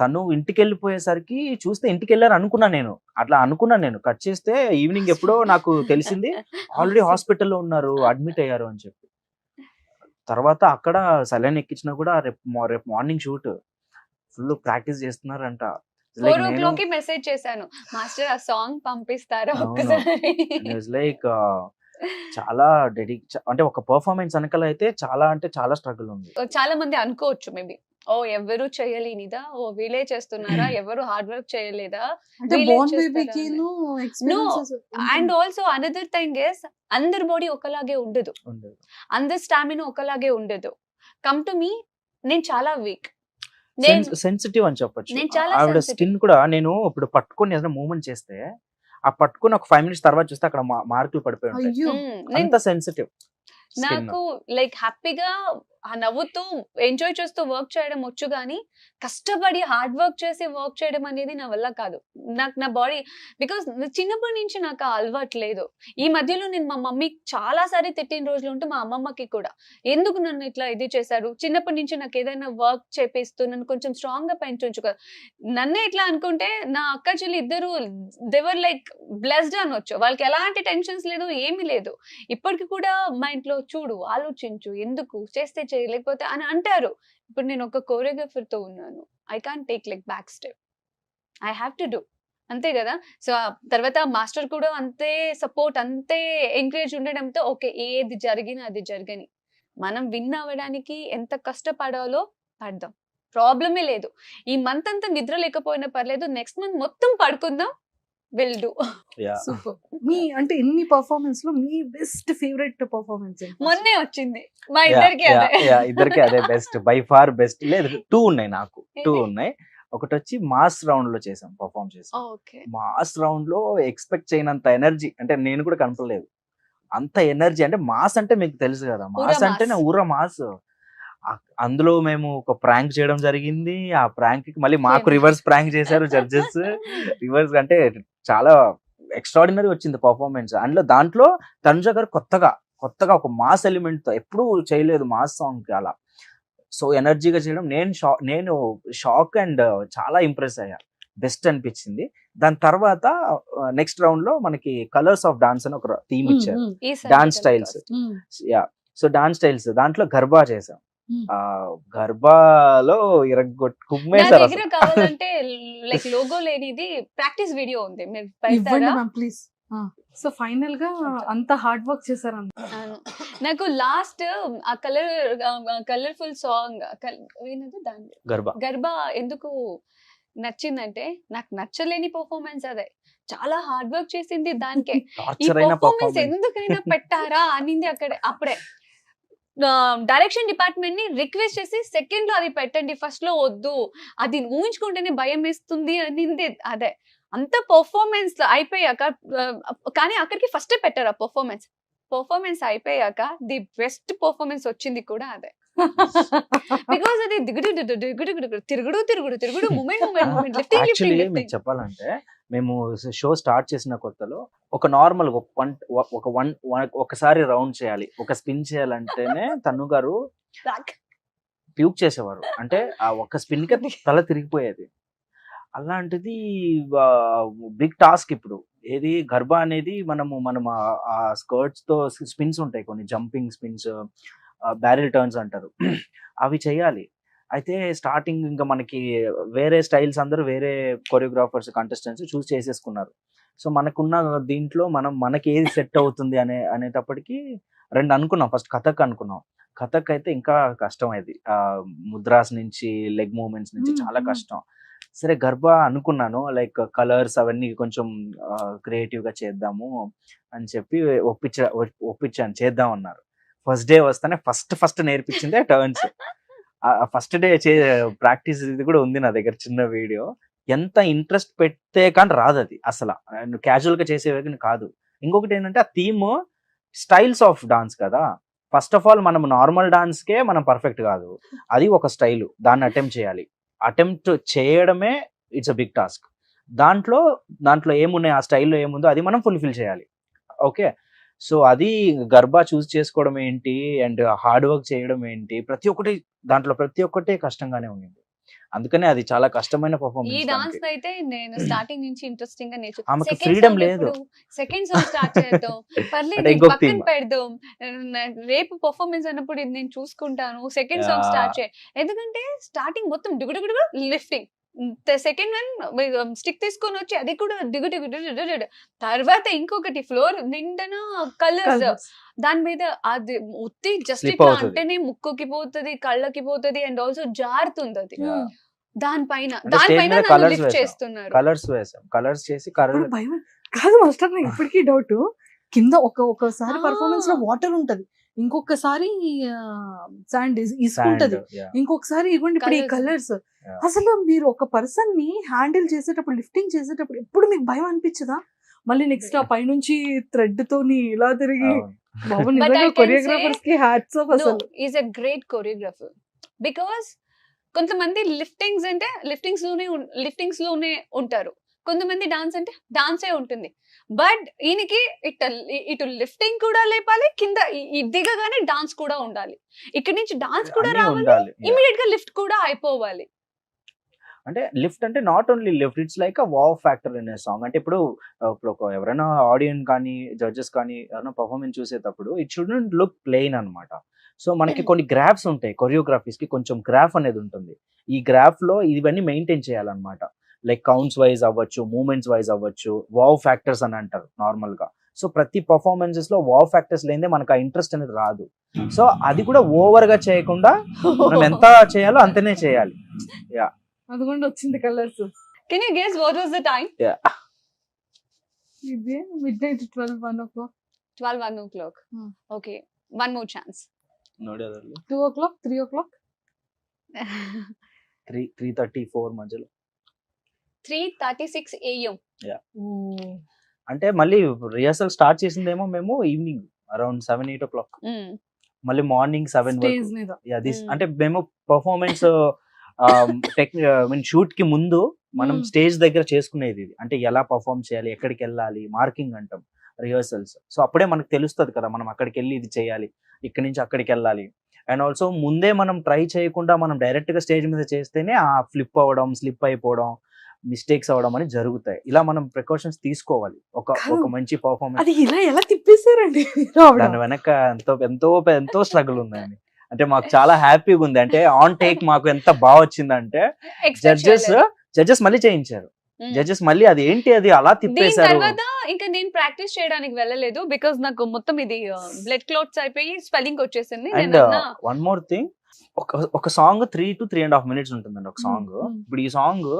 తను ఇంటికి వెళ్ళిపోయేసరికి చూస్తే ఇంటికి వెళ్ళారు అనుకున్నాను నేను. అట్లా అనుకున్నాను నేను. కట్ చేస్తే ఈవినింగ్ ఎప్పుడో నాకు తెలిసింది ఆల్రెడీ హాస్పిటల్లో ఉన్నారు, అడ్మిట్ అయ్యారు అని చెప్పి. తర్వాత అక్కడ సలైన్ ఎక్కించినా కూడా రేపు మార్నింగ్ షూట్, ఫుల్ ప్రాక్టీస్ చేస్తున్నారంట. 4 o'clock కి మెసేజ్ చేశాను, మాస్టర్ ఆ సాంగ్ పంపిస్తారా అవును. ఒక్కసారి. లైక్ చాలా అంటే ఒక పర్ఫార్మెన్స్ వెనకాల అయితే చాలా అంటే చాలా స్ట్రగుల్ ఉంది. చాలా మంది అనుకోవచ్చు మేబీ, ఓ ఎవరు చేయలేనిదా, ఓ వీళ్ళే చేస్తున్నారా, ఎవరు హార్డ్ వర్క్ చేయలేదా. అంటే వీళ్ళే బోర్న్ చేస్తారా బేబీకి అని. Experiences and also another thing is, అందరి బాడీ ఒకలాగే ఉండదు, ఉండదు. అందరి స్టామినా ఒకలాగే ఉండదు. కమ్ టు మీ, నేను చాలా వీక్, నేను సెన్సిటివ్ అని చెప్పొచ్చు. నేను చాలా ఆవిడ sensitive. స్కిన్ కూడా, నేను ఇప్పుడు పట్టుకొని ఏదైనా మూవ్మెంట్ చేస్తే ఆ పట్టుకొని ఒక 5 minutes తర్వాత చూస్తే అక్కడ మార్కులు పడిపోయి ఉంటాయి. అయ్యో నేను అంత సెన్సిటివ్ స్కిన్. నాకు లైక్ హ్యాపీగా నవ్వుతూ ఎంజాయ్ చేస్తూ వర్క్ చేయడం వచ్చు, కానీ కష్టపడి హార్డ్ వర్క్ చేసి వర్క్ చేయడం అనేది నా వల్ల కాదు. నాకు నా బాడీ, బికాస్ చిన్నప్పటి నుంచి నాకు ఆ అలవాటు లేదు. ఈ మధ్యలో నేను మా మమ్మీ చాలా సారి తిట్టిన రోజులు ఉంటే, మా అమ్మమ్మకి కూడా, ఎందుకు నన్ను ఇట్లా ఇది చేశారు, చిన్నప్పటి నుంచి నాకు ఏదైనా వర్క్ చేపిస్తూ నన్ను కొంచెం స్ట్రాంగ్ గా పెంచు కదా. నన్నే ఇట్లా అనుకుంటే నా అక్క చెల్లి ఇద్దరు దేవర్ లైక్ బ్లెస్డ్ అనొచ్చు. వాళ్ళకి ఎలాంటి టెన్షన్స్ లేదు, ఏమీ లేదు. ఇప్పటికి కూడా మా ఇంట్లో చూడు, ఆలోచించు, ఎందుకు చేస్తే చేయలేకపోతే అని అంటారు. ఇప్పుడు నేను ఒక కోరియోగ్రఫర్ తో ఉన్నాను, I can't take like back step, I have to do, అంతే కదా. సో తర్వాత మాస్టర్ కూడా అంతే సపోర్ట్, అంతే ఎంకరేజ్ ఉండడంతో ఓకే, ఏది జరిగినా అది జరగని, మనం విన్ అవ్వడానికి ఎంత కష్టపడాలో పడదాం, ప్రాబ్లమే లేదు. ఈ మంత్ అంతా నిద్ర లేకపోయినా పర్లేదు, నెక్స్ట్ మంత్ మొత్తం పడుకుందాం, విల్ డూ. సూపర్. మీ అంటే ఇన్ని పర్ఫార్మెన్స్ లో మీ బెస్ట్ ఫేవరెట్ పర్ఫార్మెన్స్ మొన్నే వచ్చింది మా ఇద్దరికి అదే. ఇద్దరికి అదే బెస్ట్, బై ఫార్ బెస్ట్. లేదు 2 ఉన్నాయి, నాకు 2 ఉన్నాయి. ఒకటి వచ్చి మాస్ రౌండ్ లో పర్ఫార్మ్ చేసాం. ఓకే, మాస్ రౌండ్ లో ఎక్స్పెక్ట్ చేయనంత ఎనర్జీ, అంటే నేను కూడా కనపడలేదు అంత ఎనర్జీ. అంటే మాస్ అంటే మీకు తెలుసు కదా, మాస్ ఊర అంటే మాస్. ఊర మాస్. అందులో మేము ఒక ప్రాంక్ చేయడం జరిగింది. ఆ ప్రాంక్ కి మళ్ళీ మాకు ఏమి? రివర్స్ ప్రాంక్ చేశారు జడ్జెస్. రివర్స్ అంటే చాలా ఎక్స్ట్రాడినరీ వచ్చింది పర్ఫార్మెన్స్. దాంట్లో తనుజ గారు కొత్తగా ఒక మాస్ ఎలిమెంట్ తో ఎప్పుడూ చేయలేదు మాస్ సాంగ్ కి అలా. సో ఎనర్జీగా చేయడం నేను షాక్ అండ్ చాలా ఇంప్రెస్ అయ్యా. బెస్ట్ అనిపించింది. దాని తర్వాత నెక్స్ట్ రౌండ్ లో మనకి కలర్స్ ఆఫ్ డాన్స్ అని ఒక థీమ్ ఇచ్చారు. ఈసారి dance styles. Yeah, so dance styles దాంట్లో గర్బా చేసాం. ఆ గర్బాలో నా కుమ్మేశారు దగ్గర అసలు. కావాలంటే లైక్ లోగో లేనిది ప్రాక్టీస్ వీడియో ఉంది, మీరు ఇవ్వండి పెడతారా? Ma'am please. సో ఫైనల్ గా అంత హార్డ్ వర్క్ చేశారంట. అవును. నాకు లాస్ట్ ఆ కలర్ఫుల్ సాంగ్ ఏంటంటే దాని గర్బా గర్భా ఎందుకు నచ్చిందంటే, నాకు నచ్చలేని పర్ఫార్మెన్స్ అదే, చాలా హార్డ్ వర్క్ చేసింది దానికే. ఈ టార్చర్ అయిన పర్ఫార్మెన్స్ పర్ఫార్మెన్స్. ఎందుకైనా పెట్టారా అనింది అప్పుడే డైరెక్షన్ డిపార్ట్మెంట్ ని రిక్వెస్ట్ చేసి సెకండ్ లో అది పెట్టండి, ఫస్ట్ లో వద్దు, అది ఊహించుకుంటేనే భయం వేస్తుంది అనింది అదే. అంత పర్ఫార్మెన్స్ అయిపోయాక కానీ అక్కడికి ఫస్ట్ పెట్టారు ఆ పర్ఫార్మెన్స్ అయిపోయాక ది బెస్ట్ పర్ఫార్మెన్స్ వచ్చింది కూడా అదే. బికాస్ అది తిరుగుడు మూమెంట్ యాక్చువల్లీ మీకు చెప్పాలంటే మేము షో స్టార్ట్ చేసిన కొత్తలో ఒక నార్మల్ ఒకసారి రౌండ్ చేయాలి, ఒక స్పిన్ చేయాలంటేనే తను గారు ప్యూక్ చేసేవారు. అంటే ఆ ఒక స్పిన్ కి తల తిరిగిపోయేది. అలాంటిది బిగ్ టాస్క్ ఇప్పుడు. ఏది గర్భా అనేది మనం ఆ స్కర్ట్స్ తో స్పిన్స్ ఉంటాయి, కొన్ని జంపింగ్ స్పిన్స్, బ్యారెల్ టర్న్స్ అంటారు, అవి చేయాలి. అయితే స్టార్టింగ్ ఇంకా మనకి వేరే స్టైల్స్ అందరూ వేరే కొరియోగ్రాఫర్స్ కంటెస్టెంట్స్ చూస్ చేసేసుకున్నారు. సో మనకున్న దీంట్లో మనకి ఏది సెట్ అవుతుంది అనేటప్పటికి రెండు అనుకున్నాం. ఫస్ట్ కథక్ అనుకున్నాం. కథక్ అయితే ఇంకా కష్టం. అది ముద్రాస్ నుంచి లెగ్ మూవ్మెంట్స్ నుంచి చాలా కష్టం. సరే గర్భా అనుకున్నాను, లైక్ కలర్స్ అవన్నీ కొంచెం క్రియేటివ్ గా చేద్దాము అని చెప్పి ఒప్పించాను, చేద్దాం అన్నారు. ఫస్ట్ డే వస్తానే ఫస్ట్ నేర్పించిందే టర్న్స్. ఫస్ట్ డే ప్రాక్టీస్ ఇది కూడా ఉంది నా దగ్గర, చిన్న వీడియో. ఎంత ఇంట్రెస్ట్ పెడితే కానీ రాదు అది అసలు, క్యాజువల్ గా చేసేవి కాదు. ఇంకొకటి ఏంటంటే ఆ థీమ్ స్టైల్స్ ఆఫ్ డాన్స్ కదా. ఫస్ట్ ఆఫ్ ఆల్ మనం నార్మల్ డాన్స్ కే మనం పర్ఫెక్ట్ కాదు, అది ఒక స్టైల్, దాన్ని అటెంప్ట్ చేయాలి. అటెంప్ట్ చేయడమే ఇట్స్ అ బిగ్ టాస్క్. దాంట్లో ఏమున్నాయి, ఆ స్టైల్లో ఏముందో అది మనం ఫుల్ఫిల్ చేయాలి. ఓకే, సో అది గర్భా చూస్ చేసుకోవడం ఏంటి అండ్ హార్డ్ వర్క్ చేయడం ఏంటి, ప్రతి ఒక్కటి కష్టంగానే ఉంది. అందుకనే అది చాలా కష్టమైన ఈ పర్ఫార్మెన్స్. డాన్స్ అయితే నేను స్టార్టింగ్ నుంచి ఇంట్రెస్టింగ్ గా ఆమెకు freedom లేదు. సెకండ్ సాంగ్ స్టార్ట్ చేద్దాం, పర్లేదు అంటే ఇది ఇంకొక పక్కన theme. పెడదాం, రేపు పర్ఫార్మెన్స్ అన్నప్పుడు ఇది నేను చూసుకుంటాను, సెకండ్ సాంగ్ స్టార్ట్ చేయ. ఎందుకంటే స్టార్టింగ్ మొత్తం దిగుడు లిఫ్టింగ్, సెకండ్ వన్ స్టిక్ తీసుకొని వచ్చి అది కూడా దిగుడు, తర్వాత ఇంకొకటి ఫ్లోర్ నిండన కలర్స్, దాని మీద అది ఉత్తి జస్ట్ Slip ఇట్లా అవుతది. అంటేనే ముక్కుకి పోతుంది, కళ్ళకి పోతుంది, అండ్ ఆల్సో జారుతుంది అది. Yeah. దానిపైన అంటే stage మీద నన్ను colours లిఫ్ట్ వేసాం. చేస్తున్నారు. కలర్స్ చేసి ఇప్పుడు భయం కాదు మాస్టర్, నాకు ఇప్పటికీ డౌట్. కింద ఒకసారి పర్ఫార్మెన్స్ లో వాటర్ ఉంటది, ఇంకొకసారి శాండ్ ఇసుకుంటది, ఇంకొకసారి ఇవ్వండి ఇప్పుడు ఈ కలర్స్. అసలు మీరు ఒక పర్సన్ ని హ్యాండిల్ చేసేటప్పుడు, లిఫ్టింగ్ చేసేటప్పుడు ఎప్పుడు మీకు భయం అనిపించదా? మళ్ళీ నెక్స్ట్ ఆ పైనుంచి థ్రెడ్ తోని ఇలా తిరిగి బాబు, But I నిజంగా can కొరియోగ్రాఫర్స్ కి హ్యాట్స్ ఆఫ్ No, అసలు. Is a great choreographer. Because కొంతమంది లిఫ్టింగ్స్ లోనే ఉంటారు, కొంతమంది డాన్స్ అంటే డాన్సే ఉంటుంది. బట్ ఈయనకి ఇటు లిఫ్టింగ్ కూడా లేపాలి, కింద దిగగానే డాన్స్ కూడా ఉండాలి, ఇక్కడ నుంచి డాన్స్ కూడా రావాలి, ఇమీడియట్ గా లిఫ్ట్ కూడా అయిపోవాలి. అంటే లిఫ్ట్ అంటే not only lift, it's like a wow factor in song. అంటే ఇప్పుడు ఎవరైనా ఆడియన్స్ కానీ జడ్జెస్ కానీ ఎవరైనా పర్ఫార్మెన్స్ చూసేటప్పుడు ఇట్ షుడెంట్ లుక్ ప్లెయిన్ అన్నమాట. సో మనకి కొన్ని గ్రాఫ్స్ ఉంటాయి, కొరియోగ్రఫీస్ కి కొంచెం గ్రాఫ్ అనేది ఉంటుంది. ఈ గ్రాఫ్ లో ఇవన్నీ మెయింటైన్ చేయాలన్నమాట. లైక్ కౌంట్స్ వైజ్ అవ్వచ్చు, మూమెంట్స్ వైజ్ అవ్వచ్చు, వావ్ ఫ్యాక్టర్స్ అని అంటారు నార్మల్ గా. సో ప్రతి పర్ఫార్మెన్సెస్ లో వావ్ ఫ్యాక్టర్స్ లేదే మనకు ఆ ఇంట్రెస్ట్ అనేది రాదు. సో అది కూడా ఓవర్ గా చేయకుండా మనం ఎంత చేయాలో అంతనే చేయాలి. యా, అదిగోండి వచ్చింది colours. Can you guess what was the time? ఇది midnight 12 o'clock 1 o'clock. Okay, one more chance. 2 o'clock 3 o'clock 3:34 మధ్యలో. 3:36 AM. అంటే మళ్ళీ రిహర్సల్ స్టార్ట్ చేసిందేమో మేము ఈవినింగ్ అరౌండ్ 7-8 o'clock. మళ్ళీ మార్నింగ్ 7 స్టేజ్ వరకు మీద అంటే మేము పర్ఫార్మెన్స్ షూట్ కి ముందు మనం Hmm. స్టేజ్ దగ్గర చేసుకునేది ఇది. అంటే ఎలా పర్ఫార్మ్ చేయాలి, ఎక్కడికి వెళ్ళాలి, మార్కింగ్ అంటాం, రిహర్సల్స్. సో అప్పుడే మనకు తెలుస్తుంది కదా మనం అక్కడికి వెళ్ళి ఇది చేయాలి, ఇక్కడి నుంచి అక్కడికి వెళ్ళాలి. అండ్ ఆల్సో ముందే మనం ట్రై చేయకుండా మనం డైరెక్ట్ గా స్టేజ్ మీద చేస్తేనే ఆ ఫ్లిప్ అవ్వడం, స్లిప్ అయిపోవడం, మిస్టేక్స్ అవ్వడం అని జరుగుతాయి. ఇలా మనం ప్రికాషన్స్ తీసుకోవాలి ఒక మంచి పర్ఫార్మెన్స్. అది ఇలా ఎలా తిప్పేశారండి మీరు ఆవిడ? దాని వెనక ఎంతో ఎంతో ఎంతో స్ట్రగుల్ ఉందండి. అంటే మాకు చాలా హ్యాపీగా ఉంది. అంటే ఆన్ టేక్ మాకు ఎంత బాగా వచ్చిందంటే జడ్జెస్ మళ్ళీ చేయించారు. జడ్జెస్ మళ్ళీ అది ఏంటి అది అలా దీని తిప్పేశారు. తర్వాత ఇంకా నేను ప్రాక్టీస్ చేయడానికి వెళ్ళలేదు బికాజ్ నాకు మొత్తం ఇది బ్లడ్ క్లాట్స్ అయిపోయి స్వెల్లింగ్ వచ్చేసింది. అండ్ వన్ మోర్ థింగ్, ఒక సాంగ్ 3 to 3.5 minutes ఉంటుందండి ఒక సాంగ్. ఇప్పుడు ఈ సాంగ్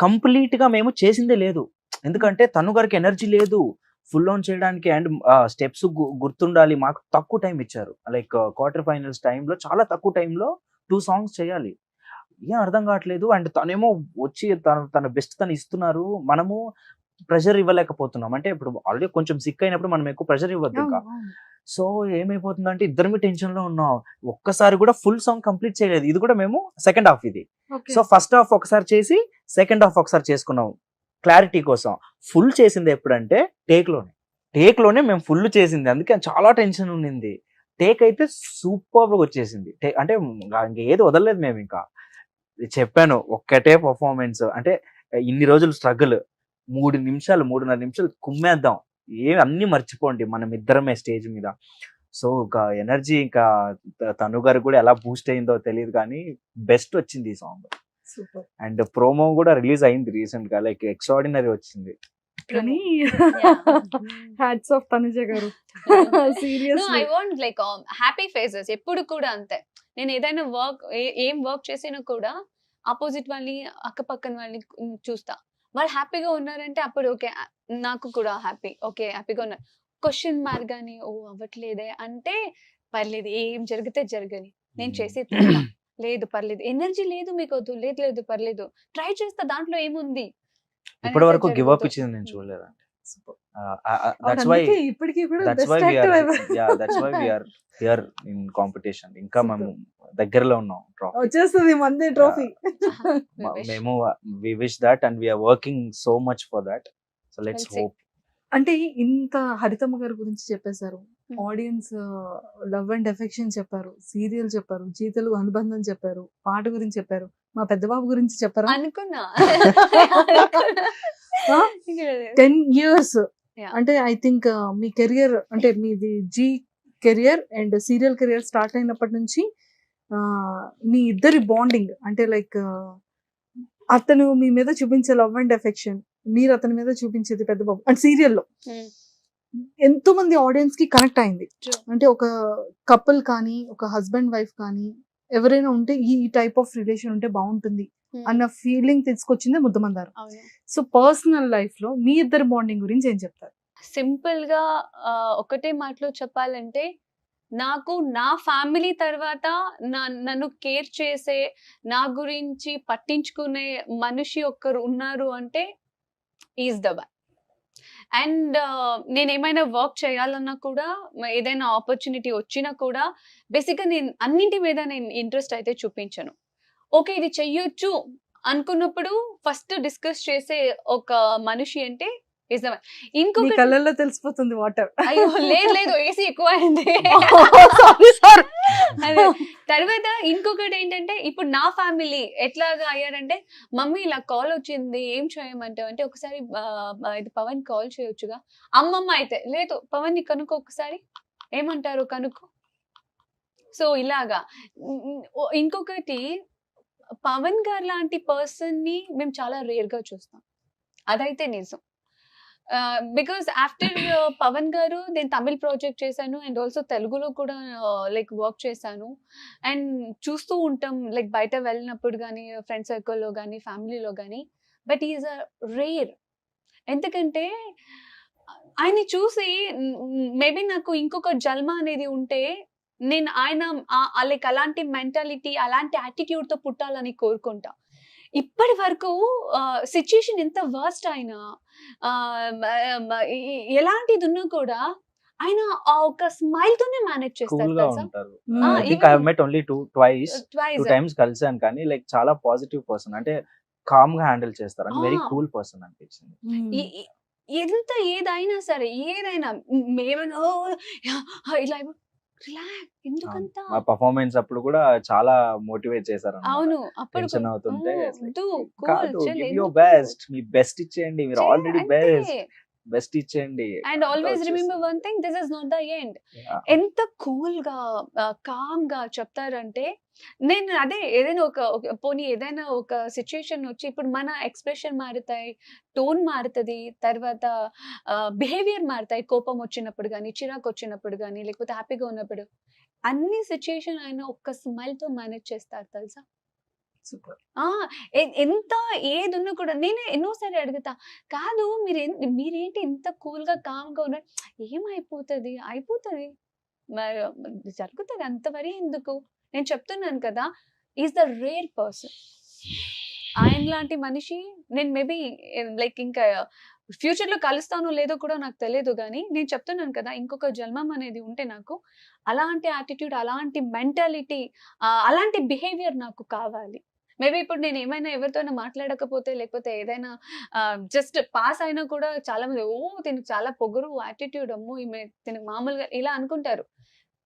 కంప్లీట్ గా మేము చేసిందే లేదు, ఎందుకంటే తను గారికి ఎనర్జీ లేదు ఫుల్ ఆన్ చేయడానికి. అండ్ స్టెప్స్ గుర్తుండాలి. మాకు తక్కువ టైం ఇచ్చారు, లైక్ క్వార్టర్ ఫైనల్స్ టైంలో చాలా తక్కువ టైంలో 2 songs చేయాలి. ఏం అర్థం కావట్లేదు. అండ్ తనేమో వచ్చి తన బెస్ట్ తను ఇస్తున్నారు, మనము ప్రెషర్ ఇవ్వలేకపోతున్నాం. అంటే ఇప్పుడు ఆల్రెడీ కొంచెం సిక్ అయినప్పుడు మనం ఎక్కువ ప్రెషర్ ఇవ్వద్దు ఇంకా. సో ఏమైపోతుందంటే ఇద్దరిమి టెన్షన్ లో ఉన్నాం. ఒక్కసారి కూడా ఫుల్ సాంగ్ కంప్లీట్ చేయలేదు. ఇది కూడా మేము సెకండ్ హాఫ్ ఇది. సో ఫస్ట్ హాఫ్ ఒకసారి చేసి సెకండ్ హాఫ్ ఒకసారి చేసుకున్నాం క్లారిటీ కోసం. ఫుల్ చేసింది ఎప్పుడంటే టేక్ లోనే మేము ఫుల్ చేసింది. అందుకే చాలా టెన్షన్ ఉండింది. టేక్ అయితే సూపర్ గా వచ్చేసింది. అంటే ఏది వదలలేదు మేము. ఇంకా చెప్పాను ఒక్కటే పర్ఫార్మెన్స్, అంటే ఇన్ని రోజులు స్ట్రగుల్, 3.5 నిమిషాలు కుమ్మేద్దాం, అన్ని మర్చిపోండి మనం ఇద్దరమే స్టేజ్ మీద. సో ఇంకా ఎనర్జీ ఇంకా తను గారు కూడా ఎలా బూస్ట్ అయిందో తెలియదు కానీ బెస్ట్ వచ్చింది ఈ సాంగ్. అండ్ ప్రోమో కూడా రిలీజ్ అయింది రీసెంట్ గా, లైక్ ఎక్స్ట్రాడినరీ వచ్చింది. కానీ హ్యాట్స్ ఆఫ్ తనుజ గారు. I want like happy faces ఎప్పుడు కూడా అంతే. నేను ఏదైనా ఏం వర్క్ చేసినా కూడా ఆపోజిట్ వాళ్ళని అక్కపక్కన వాళ్ళని చూస్తా, వాళ్ళు హ్యాపీగా ఉన్నారంటే అప్పుడు ఓకే నాకు కూడా హ్యాపీగా ఉన్నారు. క్వశ్చన్ మార్క్ గానీ ఓ అవ్వట్లేదే అంటే పర్లేదు, ఏం జరిగితే జరగని, నేను చేసే లేదు పర్లేదు, ఎనర్జీ లేదు మీకు వద్దు, లేదు పర్లేదు, ట్రై చేస్తా, దాంట్లో ఏముంది. ఇప్పటి వరకు గివ్ అప్ ఇచ్చింది నేను చూడలేదండి. ఇప్పటికీ we are here in competition. ఇంకా మేము దగ్గరలో ఉన్నాం. వచ్చేస్తుంది మంది ట్రోఫీ. మేము we wish that and we are working so much for that. So let's hope. అంటే ఇంత హరితమ్మ గారి గురించి చెప్పేశారు, ఆడియన్స్ లవ్ అండ్ ఎఫెక్షన్ చెప్పారు, సీరియల్ చెప్పారు, జీతలు అనుబంధం చెప్పారు, పాట గురించి చెప్పారు, మా పెద్దబాబు గురించి చెప్పారు అనుకున్నా. 10 years అంటే ఐ థింక్ మీ కెరియర్ అంటే మీది Zee career and serial career start అయినప్పటి నుంచి మీ ఇద్దరి బాండింగ్ అంటే లైక్ అతను మీ మీద చూపించే లవ్ అండ్ ఎఫెక్షన్, మీరు అతని మీద చూపించేది పెద్దబాబు అండ్ సీరియల్లో ఎంతో మంది ఆడియన్స్ కి కనెక్ట్ అయింది. అంటే ఒక కపుల్ కానీ ఒక హస్బెండ్ వైఫ్ కానీ ఎవరైనా ఉంటే ఈ టైప్ ఆఫ్ రిలేషన్ ఉంటే బాగుంటుంది అన్న ఫీలింగ్ తీసుకొచ్చిందే ముద్దమందారం. సో పర్సనల్ లైఫ్ లో మీ ఇద్దరు బాండింగ్ గురించి ఏం చెప్తారు? సింపుల్ గా ఒకటే మాటలో చెప్పాలంటే, నాకు నా ఫ్యామిలీ తర్వాత నన్ను కేర్ చేసే, నా గురించి పట్టించుకునే మనిషి ఒక్కరు ఉన్నారు అంటే ఈజ్ ద వన్. అండ్ నేను ఏమైనా వర్క్ చేయాలన్నా కూడా, ఏదైనా ఆపర్చునిటీ వచ్చినా కూడా బేసిక్గా నేను అన్నింటి మీద నేను ఇంట్రెస్ట్ అయితే చూపించను. ఓకే ఇది చెయ్యొచ్చు అనుకున్నప్పుడు ఫస్ట్ డిస్కస్ చేసే ఒక మనిషి అంటే ఇంకొక కళ్ళల్లో తెలిసిపోతుంది వాటర్. అయ్యో లేదు ఏసీ ఎక్కువ అయింది. తర్వాత ఇంకొకటి ఏంటంటే, ఇప్పుడు నా ఫ్యామిలీ ఎట్లాగా అయ్యారంటే, మమ్మీ ఇలా కాల్ వచ్చింది ఏం చేయమంటే అంటే ఒకసారి ఇది పవన్ కాల్ చేయొచ్చుగా. అమ్మమ్మ అయితే లేదు పవన్ ని కనుక్కో ఒకసారి, ఏమంటారు కనుక్కో. సో ఇలాగా. ఇంకొకటి పవన్ గారు లాంటి పర్సన్ ని మేము చాలా రేర్ గా చూస్తాం, అదైతే నిజం. బికాస్ ఆఫ్టర్ పవన్ గారు నేను తమిళ్ ప్రాజెక్ట్ చేశాను అండ్ ఆల్సో తెలుగులో కూడా లైక్ వర్క్ చేశాను. అండ్ చూస్తూ ఉంటాం లైక్ బయట వెళ్ళినప్పుడు కానీ, ఫ్రెండ్ సర్కిల్లో కానీ, ఫ్యామిలీలో కానీ. But is a rare. ఎందుకంటే ఆయన్ని చూసి మేబీ నాకు ఇంకొక జన్మ అనేది ఉంటే నేను ఆయన లైక్ అలాంటి మెంటాలిటీ, అలాంటి యాటిట్యూడ్తో పుట్టాలని కోరుకుంటా. ఇప్పటి వరకు సిచ్యుయేషన్ ఎంత వర్స్ట్ అయినా, ఎలాంటిది ఉన్నా కూడా ఆయన ఆ ఒక స్మైల్ తోనే మేనేజ్ కూల్ చేస్తారు గా తెలుసా. ఉంటారు. Ah, I think I have met only two twice times కలిసాను, కానీ లైక్ చాలా పాజిటివ్ పర్సన్, అంటే కామ్ గా హ్యాండిల్ చేస్తారు అని వెరీ Ah. కూల్ పర్సన్ అనిపించింది. ఎంత ఏదైనా సరే ఏదైనా మేమేమో ఇలా రిలాక్స్ ఎందుకంత. మా పర్ఫార్మెన్స్ అప్పుడు కూడా చాలా మోటివేట్ చేశారు. అవును అప్పుడు టెన్షన్ అవుతుంటే కూల్ బెస్ట్, మీ బెస్ట్ ఇచ్చేయండి, మీరు ఆల్రెడీ బెస్ట్ ఇచ్చేయండి. And always remember one thing, this is not the end. ఎంత కూల్ గా కామ్ గా చెప్తారంటే, నేను అదే ఏదైనా పోనీ ఏదైనా ఒక సిచ్యుయేషన్ వచ్చి ఇప్పుడు మన ఎక్స్ప్రెషన్ మారుతాయి, టోన్ మారుతుంది, తర్వాత బిహేవియర్ మారుతాయి. కోపం వచ్చినప్పుడు కానీ, చిరాకు వచ్చినప్పుడు కానీ, లేకపోతే హ్యాపీగా ఉన్నప్పుడు, అన్ని సిచ్యుయేషన్ ఆయన ఒక్క స్మైల్ తో మేనేజ్ చేస్తారు తెలుసా. సూపర్. ఎంత ఏది ఉన్నా కూడా నేనే ఎన్నోసారి అడుగుతా, కాదు మీరేంటి ఇంత కూల్ గా కామ్ గా ఉన్నారు, ఏమైపోతుంది అయిపోతుంది మరి జరుగుతుంది అంత వరీ ఎందుకు. నేను చెప్తున్నాను కదా, ఈజ్ ద రేర్ పర్సన్. ఆయన లాంటి మనిషి నేను మేబీ లైక్ ఇంకా ఫ్యూచర్ లో కలుస్తానో లేదో కూడా నాకు తెలియదు, కానీ నేను చెప్తున్నాను కదా, ఇంకొక జన్మం అనేది ఉంటే నాకు అలాంటి యాటిట్యూడ్, అలాంటి మెంటాలిటీ, అలాంటి బిహేవియర్ నాకు కావాలి. మేబీ ఇప్పుడు నేను ఏమైనా ఎవరితోనైనా మాట్లాడకపోతే, లేకపోతే ఏదైనా జస్ట్ పాస్ అయినా కూడా చాలా మంది తినకు చాలా పొగరు యాటిట్యూడ్, అమ్మో ఈమె తినకు మామూలుగా ఇలా అనుకుంటారు.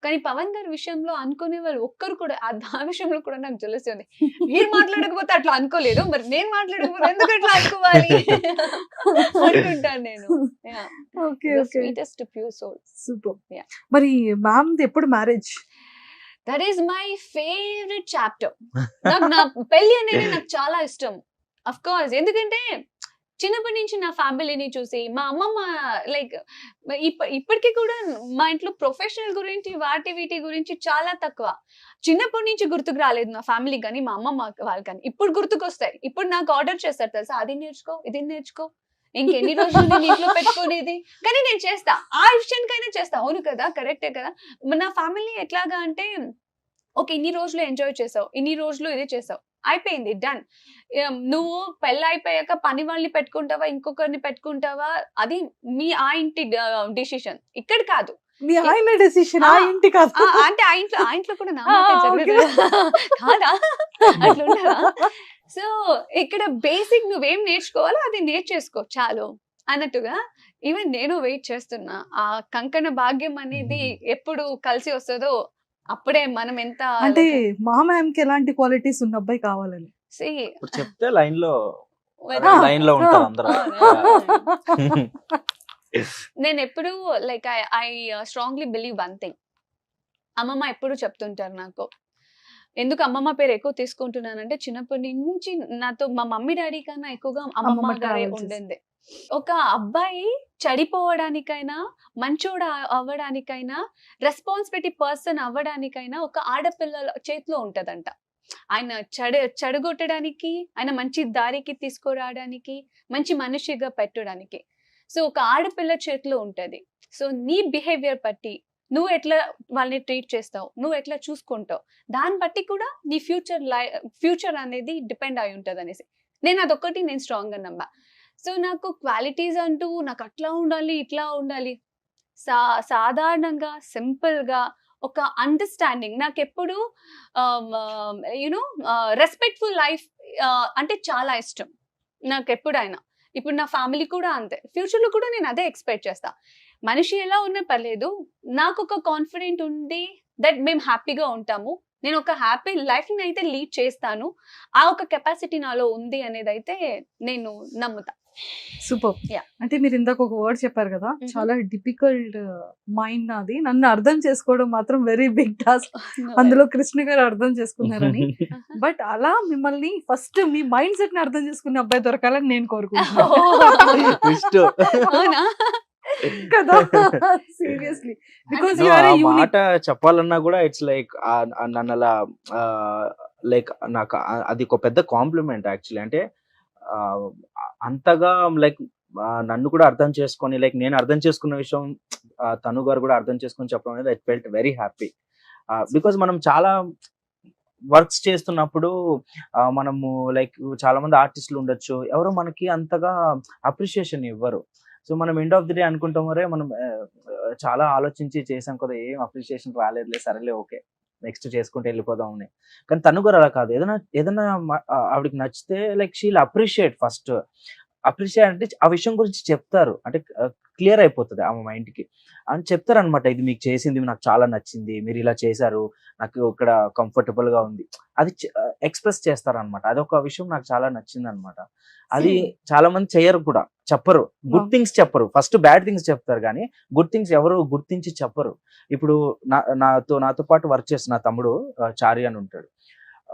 కానీ పవన్ గారి విషయంలో అనుకునే వాళ్ళు ఒక్కరు కూడా ఆ విషయంలో కూడా నాకు జెలసీ ఉంది. మీరు మాట్లాడకపోతే అట్లా అనుకోలేదు, మరి నేను మాట్లాడకపోతే ఎందుకు అట్లా అనుకోవాలి అనుకుంటాను నేను. Sweetest pure soul. Super. Yeah. మరి మ్యామ్ ఎప్పుడు marriage? That is my favourite chapter. నాకు నా పెళ్లి అనేది నాకు చాలా ఇష్టం. అఫ్ కోర్స్, ఎందుకంటే చిన్నప్పటి నుంచి నా ఫ్యామిలీని చూసి మా అమ్మమ్మ లైక్ ఇప్పటికీ కూడా మా ఇంట్లో ప్రొఫెషనల్ గురించి వీటి గురించి చాలా తక్కువ. చిన్నప్పటి నుంచి గుర్తుకు రాలేదు నా ఫ్యామిలీ కానీ మా అమ్మమ్మ వాళ్ళు కానీ. ఇప్పుడు గుర్తుకు వస్తాయి. ఇప్పుడు నాకు ఆర్డర్ చేస్తారు తెలుసా, అది నేర్చుకో ఇది నేర్చుకో, ఇంకెన్ని రోజులు నేను ఇంట్లో పెట్టుకునేది, కానీ నేను చేస్తా, ఆ విషయానికైనా చేస్తా. అవును కదా, కరెక్టే కదా. నా ఫ్యామిలీ ఎట్లాగా అంటే, ఓకే ఇన్ని రోజులు ఎంజాయ్ చేసావు, ఇన్ని రోజులు ఇది చేసావు, అయిపోయింది డన్. నువ్వు పెళ్ళి అయిపోయాక పని వాళ్ళని పెట్టుకుంటావా, ఇంకొకరిని పెట్టుకుంటావా, అది ఆ ఇంటి డిసిషన్, ఇక్కడ కాదు. మీ ఆయన డెసిషన్, ఆ ఇంటి కాదు. అంటే ఆ ఇంట్లో కూడా నా కాదా అట్లా ఉండదా. సో ఇక్కడ బేసిక్ నువ్వేం నేర్చుకోవాలో అది నేర్చేసుకో చాలు అన్నట్టుగా. ఈవెన్ నేను వెయిట్ చేస్తున్నా ఆ కంకణ భాగ్యం అనేది ఎప్పుడు కలిసి వస్తుందో అప్పుడే మనం ఎంత అంటే మా మ్యామ్ కి ఎలాంటి క్వాలిటీస్ ఉన్న అబ్బాయి కావాలని చెప్తే లైన్ లో ఉంటారు అందరూ. నేను ఎప్పుడు like I strongly believe one thing. అమ్మమ్మ ఎప్పుడు చెప్తుంటారు నాకు, ఎందుకు అమ్మమ్మ పేరు ఎక్కువ తీసుకుంటున్నానంటే, చిన్నప్పటి నుంచి నాతో మా మమ్మీ డాడీ కన్నా ఎక్కువగా అమ్మమ్మ గారే ఉండింది. ఒక అబ్బాయి చెడిపోవడానికైనా, మంచోడు అవ్వడానికైనా, రెస్పాన్సిబిలిటీ పర్సన్ అవ్వడానికైనా ఒక ఆడపిల్లల చేతిలో ఉంటదంట. ఆయన చెడగొట్టడానికి, ఆయన మంచి దారికి తీసుకురావడానికి, మంచి మనిషిగా పెట్టడానికి. సో ఒక ఆడపిల్ల చేతిలో ఉంటది. సో నీ బిహేవియర్ బట్టి నువ్వు ఎట్లా వాళ్ళని ట్రీట్ చేస్తావు, నువ్వు ఎట్లా చూసుకుంటావు, దాన్ని బట్టి కూడా నీ ఫ్యూచర్ అనేది డిపెండ్ అయి ఉంటుంది అనేసి నేను అదొక్కటి నేను స్ట్రాంగ్ గా నమ్మా. సో నాకు క్వాలిటీస్ అంటూ నాకు అట్లా ఉండాలి ఇట్లా ఉండాలి, సాధారణంగా సింపుల్ గా ఒక అండర్స్టాండింగ్. నాకు ఎప్పుడు యునో రెస్పెక్ట్ఫుల్ లైఫ్ అంటే చాలా ఇష్టం నాకు ఎప్పుడైనా. ఇప్పుడు నా ఫ్యామిలీ కూడా అంతే, ఫ్యూచర్ లో కూడా నేను అదే ఎక్స్పెక్ట్ చేస్తా. మనిషి ఎలా ఉన్నా పర్లేదు, నాకు ఒక కాన్ఫిడెంట్ ఉంది దట్ మేము హ్యాపీగా ఉంటాము, నేను ఒక హ్యాపీ లైఫ్ ని అయితే లీడ్ చేస్తాను, ఆ ఒక కెపాసిటీ నాలో ఉంది అనేది అయితే నేను నమ్ముతా. సూపర్. Yeah. అంటే మీరు ఇందాక ఒక వర్డ్ చెప్పారు కదా, చాలా డిఫికల్ట్ మైండ్ నాది, నన్ను అర్థం చేసుకోవడం మాత్రం వెరీ బిగ్ టాస్క్. అందులో కృష్ణ గారు అర్థం చేసుకున్నారని. బట్ అలా మిమ్మల్ని ఫస్ట్ మీ మైండ్ సెట్ ని అర్థం చేసుకునే అబ్బాయి దొరకాలని నేను కోరుకుంటున్నాను కదా. Seriously, because you are a unique. మాట చెప్పాలన్నా కూడా ఇట్స్ లైక్ నన్ను అలా లైక్ నాకు అది ఒక పెద్ద కాంప్లిమెంట్ యాక్చువల్లీ. అంటే అంతగా లైక్ నన్ను కూడా అర్థం చేసుకొని, లైక్ నేను అర్థం చేసుకున్న విషయం తను గారు కూడా అర్థం చేసుకొని చెప్పడం అనేది I felt very happy. Because మనం చాలా వర్క్స్ చేస్తున్నప్పుడు మనము లైక్ చాలా మంది ఆర్టిస్టులు ఉండొచ్చు, ఎవరు మనకి అంతగా అప్రిషియేషన్ ఇవ్వరు. సో మనం ఎండ్ ఆఫ్ ది డే అనుకుంటాం మరే మనం చాలా ఆలోచించి చేసాం కదా, ఏం అప్రిషియేషన్ రాలేదులే, సరేలే ఓకే నెక్స్ట్ చేసుకుంటే వెళ్ళిపోదాం అని. కానీ తను కూడా అలా కాదు, ఏదైనా ఆవిడకి నచ్చితే like she'll appreciate first. Appreciate అంటే ఆ విషయం గురించి చెప్తారు, అంటే క్లియర్ అయిపోతుంది ఆమె మైండ్కి అని చెప్తారు అనమాట. ఇది మీకు చేసింది నాకు చాలా నచ్చింది, మీరు ఇలా చేశారు, నాకు ఇక్కడ కంఫర్టబుల్ గా ఉంది, అది ఎక్స్ప్రెస్ చేస్తారనమాట. అదొక విషయం నాకు చాలా నచ్చింది అనమాట. అది చాలా మంది చేయరు కూడా, చెప్పరు, గుడ్ థింగ్స్ చెప్పరు, ఫస్ట్ బ్యాడ్ థింగ్స్ చెప్తారు కానీ గుడ్ థింగ్స్ ఎవరు గుర్తించి చెప్పరు. ఇప్పుడు నాతో పాటు వర్క్ చేస్తున్న తమ్ముడు చారి అని ఉంటాడు.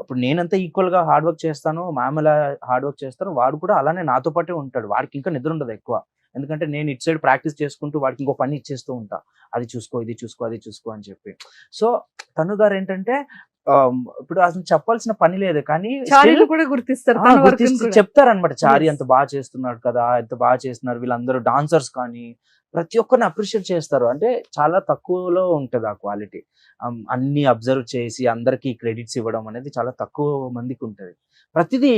అప్పుడు నేనంతా ఈక్వల్ గా హార్డ్ వర్క్ చేస్తాను, మ్యామ్ ఎలా హార్డ్ వర్క్ చేస్తాను, వాడు కూడా అలానే నాతో పాటే ఉంటాడు. వాడికి ఇంకా నిద్ర ఉండదు ఎక్కువ, ఎందుకంటే నేను ఇటు సైడ్ ప్రాక్టీస్ చేసుకుంటూ వాడికి ఇంకో పని ఇచ్చేస్తూ ఉంటా, అది చూసుకో ఇది చూసుకో అది చూసుకో అని చెప్పి. సో తను గారు ఏంటంటే ఇప్పుడు అసలు చెప్పాల్సిన పని లేదు కానీ కూడా గుర్తిస్తారు, చెప్తారనమాట. చారి అంత బాగా చేస్తున్నాడు కదా, ఎంత బాగా చేస్తున్నారు వీళ్ళందరూ డాన్సర్స్ కానీ ప్రతి ఒక్కరిని అప్రిషియేట్ చేస్తారు. అంటే చాలా తక్కువలో ఉంటది ఆ క్వాలిటీ. అన్ని అబ్జర్వ్ చేసి అందరికి క్రెడిట్స్ ఇవ్వడం అనేది చాలా తక్కువ మందికి ఉంటది. ప్రతిదీ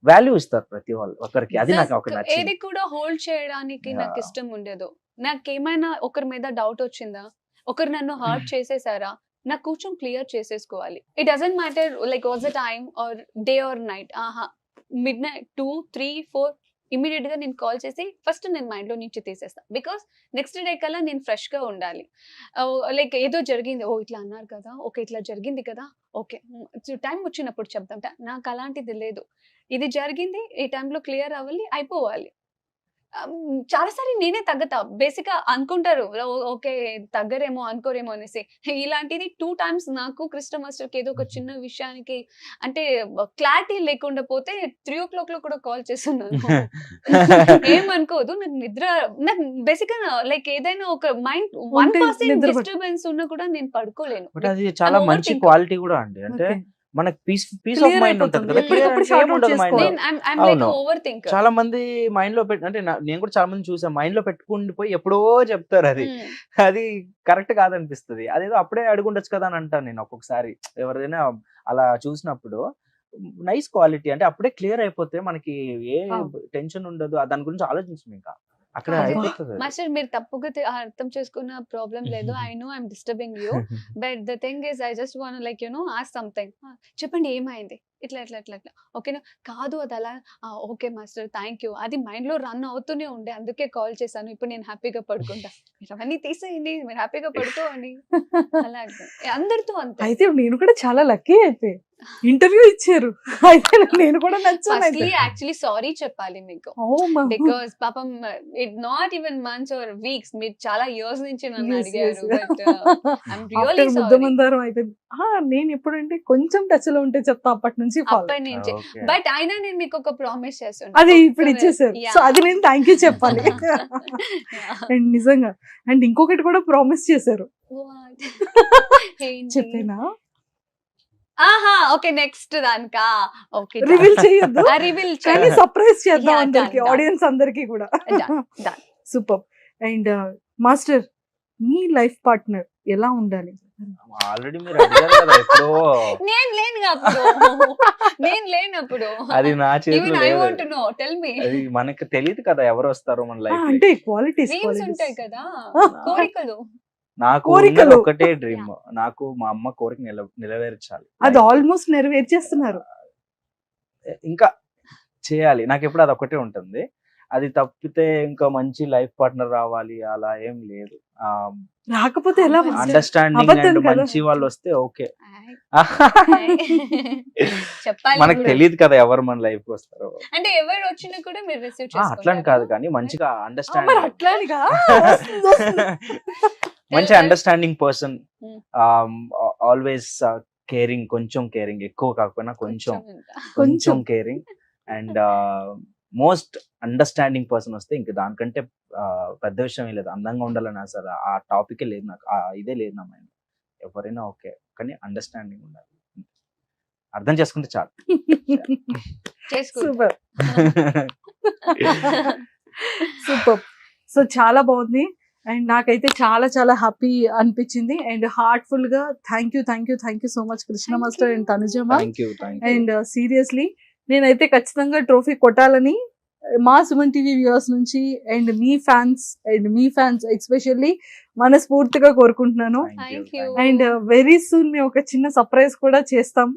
వాల్యూ ఇస్తారు ప్రతి వాళ్ళు ఒకరికి, అది నాకు ఒక నచ్చింది. ఏది కూడా హోల్డ్ చేయడానికి నాకు ఇష్టం ఉండదు. నాకేమైనా ఒకరి మీద డౌట్ వచ్చిందా, ఒకరు నన్ను హర్ట్ చేసేసారా, నాకు కూర్చొని క్లియర్ చేసేసుకోవాలి. It doesn't matter like what's the time or day or night. Midnight 2, 3, 4 immediate గా నేను కాల్ చేసి ఫస్ట్ నేను మైండ్ లో నుంచి తీసేస్తాను. బికాస్ నెక్స్ట్ డే కల్లా నేను ఫ్రెష్ గా ఉండాలి. లైక్ ఏదో జరిగింది, ఓ ఇట్లా అన్నారు కదా, ఓకే ఇట్లా జరిగింది కదా, ఓకే టైం వచ్చినప్పుడు చెప్తాం. నాకు అలాంటిది లేదు, ఇది జరిగింది ఈ టైంలో క్లియర్ అవ్వాలి, అయిపోవాలి. చాలాసారి నేనే తగ్గతా. బేసిక్ గా అనుకుంటారు ఓకే తగ్గరేమో అనుకోరేమో అనేసి. ఇలాంటిది 2 times నాకు కృష్ణ మాస్టర్ కి ఏదో ఒక చిన్న విషయానికి అంటే క్లారిటీ లేకుండా పోతే 3 o'clock లో కూడా కాల్ చేస్తున్నాను. ఏమనుకోదు, నాకు నిద్ర, నాకు బేసిక్ గా లైక్ ఏదైనా ఒక మైండ్ 1% డిస్టర్బెన్స్ ఉన్నా కూడా నేను పడుకోలేను. అది చాలా మంచి క్వాలిటీ కూడా అండి. అంటే మనకి పీస్ ఆఫ్ మైండ్ ఉంటుంది కదా. చాలా మంది మైండ్ లో పెట్టి, అంటే నేను కూడా చాలా మంది చూసాను, మైండ్ లో పెట్టుకుని పోయి ఎప్పుడో చెప్తారు, అది కరెక్ట్ కాదనిపిస్తుంది. అదేదో అప్పుడే అడుగుండొచ్చు కదా అని అంటాను నేను ఒక్కొక్కసారి ఎవరైనా అలా చూసినప్పుడు. నైస్ క్వాలిటీ అంటే అప్పుడే క్లియర్ అయిపోతే మనకి ఏ టెన్షన్ ఉండదు, దాని గురించి ఆలోచించం ఇంకా అక్కడ అయిపోతుంది. మాస్టర్ మీరు తప్పుగా అర్థం చేసుకున్న ప్రాబ్లం లేదు. I know I'm disturbing you, but the thing is I just want like ask something. చెప్పండి ఏమైంది, ఇట్లా ఇట్లా ఇట్లా ఇట్లా ఓకేనా కాదు అది అలా, ఓకే మాస్టర్ థ్యాంక్ యూ. అది మైండ్ లో రన్ అవుతూనే ఉండే, అందుకే కాల్ చేశాను. ఇప్పుడు నేను హ్యాపీగా పడుకుంటా, మీరు అవన్నీ తీసేయండి, మీరు హ్యాపీగా పడుకోండి. అలాగే అందరితో అంతే. అయితే నేను కూడా చాలా లక్కీ, అయితే ఇంటర్వ్యూ ఇచ్చారు, అయితే నేను కూడా నచ్చాను. యాక్చువల్లీ సారీ చెప్పాలి మీకు, బికాస్ పాపం it not even months or weeks, మీరు చాలా ఇయర్స్ నుంచి నన్ను అడిగారు. ముద్దమందారం అయిపోయింది. నేను ఎప్పుడంటే కొంచెం టచ్ లో ఉంటే చెప్తా అప్పటి నుంచి, బట్ అయినా నేను మీకు ఒక ప్రామిస్ చేస్తాను, అది ఇప్పుడు ఇచ్చేసారు. సో అది నేను థ్యాంక్ యూ చెప్పాలి. అండ్ నిజంగా అండ్ ఇంకొకటి కూడా ప్రామిస్ చేశారు, చెప్పేనా? ఓకే నెక్స్ట్ దానికా ఓకే రివీల్ చేయొద్దు, రివీల్ కానీ సర్ప్రైజ్ చేద్దాం అందరికి, ఆడియన్స్ అందరికి కూడా. Super. And master me life partner ఎలా ఉండాలి? ఆల్రెడీ మీరు అడిగారు కదా ఎప్పుడో. నేను లేనప్పుడు అది నా చేతిలో లేదు, అది మనకు తెలియదు కదా ఎవరు వస్తారో మన లైఫ్. అంటే క్వాలిటీస్ ఉంటాయి కదా, కోరికలు. నాకు ఒకటే డ్రీమ్, నాకు మా అమ్మ కోరిక నెరవేర్చాలి. అది ఆల్మోస్ట్ నెరవేర్చేస్తున్నారు, ఇంకా చేయాలి. నాకు ఎప్పుడు అది ఒకటే ఉంటుంది. అది తప్పితే ఇంకా మంచి లైఫ్ పార్ట్నర్ రావాలి అలా ఏం లేదు. రాకపోతే ఎలా? అండర్స్టాండింగ్ అండ్ మంచి వాళ్ళు వస్తే ఓకే. మనకు తెలియదు కదా ఎవరు మన లైఫ్ వస్తారో, అంటే ఎవరు వచ్చినా కూడా మీరు రిసీవ్ చేసుకుంటారు. అట్లని కాదు కానీ మంచిగా అండర్స్టాండింగ్, అట్లానిగా మంచి అండర్స్టాండింగ్ పర్సన్, ఆల్వేస్ కేరింగ్, కొంచెం కేరింగ్, ఎక్కువ కాకపోయినా కొంచెం caring and most understanding person వస్తే ఇంకా దానికంటే పెద్ద విషయం లేదు. అందంగా ఉండాలని అసలు ఆ టాపికే లేదు నాకు, ఇదే లేదు నా మైండ్. ఎవరైనా ఓకే కానీ అండర్స్టాండింగ్ ఉండాలి, అర్థం చేసుకుంటే చాలు. Super super. సో చాలా బాగుంది అండ్ నాకైతే చాలా చాలా హ్యాపీ అనిపించింది అండ్ హార్ట్ఫుల్ గా thank you so much Krishna master and తనుజమ్మ. అండ్ సీరియస్లీ నేనైతే ఖచ్చితంగా ట్రోఫీ కొట్టాలని మా సుమన్ టీవీ వ్యూవర్స్ నుంచి అండ్ మీ ఫ్యాన్స్ ఎస్పెషల్లీ మనస్ఫూర్తిగా కోరుకుంటున్నాను. Thank you. And very soon మేము ఒక చిన్న సర్ప్రైజ్ కూడా చేస్తాం.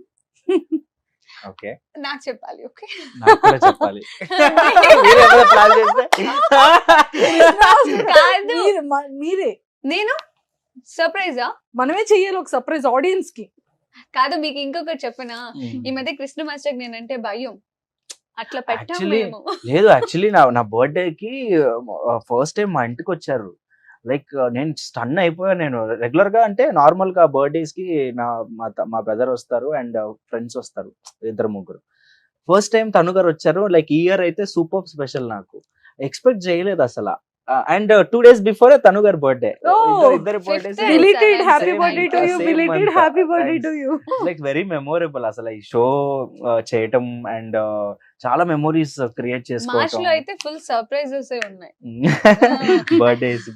ఓకే, నాకు చెప్పాలి. ఓకే, నాకు కూడా చెప్పాలి. మీరు ఏమైనా plan చేస్తే? కాదు, మీరే నేను సర్ప్రైజా? మనమే చెయ్యాలి ఒక సర్ప్రైజ్ ఆడియన్స్ కి. కాదు, మీకు ఇంకొకటి చెప్పనా, ఈ మధ్య కృష్ణ మాస్టర్ నేనంటే భయం, అట్లా పెట్టాం Actually, మేము. లేదు, యాక్చువల్లీ నా బర్త్డే కి ఫస్ట్ టైం మా ఇంటికి వచ్చారు. లైక్ నేను స్టన్ అయిపోయాను. నేను రెగ్యులర్ గా అంటే నార్మల్ గా బర్త్డేస్ కి మా బ్రదర్ వస్తారు అండ్ ఫ్రెండ్స్ వస్తారు, 2-3. ఫస్ట్ టైం తను గారు వచ్చారు. లైక్ ఈ ఇయర్ అయితే సూపర్ స్పెషల్, నాకు ఎక్స్పెక్ట్ చేయలేదు అసలు. అండ్ 2 days బిఫోర్ తను గారు బర్త్డే. Oh, ఇద్దరు birthdays fifth బిలీటెడ్ happy Same birthday to you, same బిలీటెడ్ month. Happy birthday Thanks. To you. Like very memorable అసలు ఈ షో చేయటం అండ్ చాలా మెమొరీస్ క్రియేట్ మార్చ్ చేసుకోవటం. లో అయితే ఫుల్ సర్ప్రైజెస్ ఉన్నాయి. బర్త్డేస్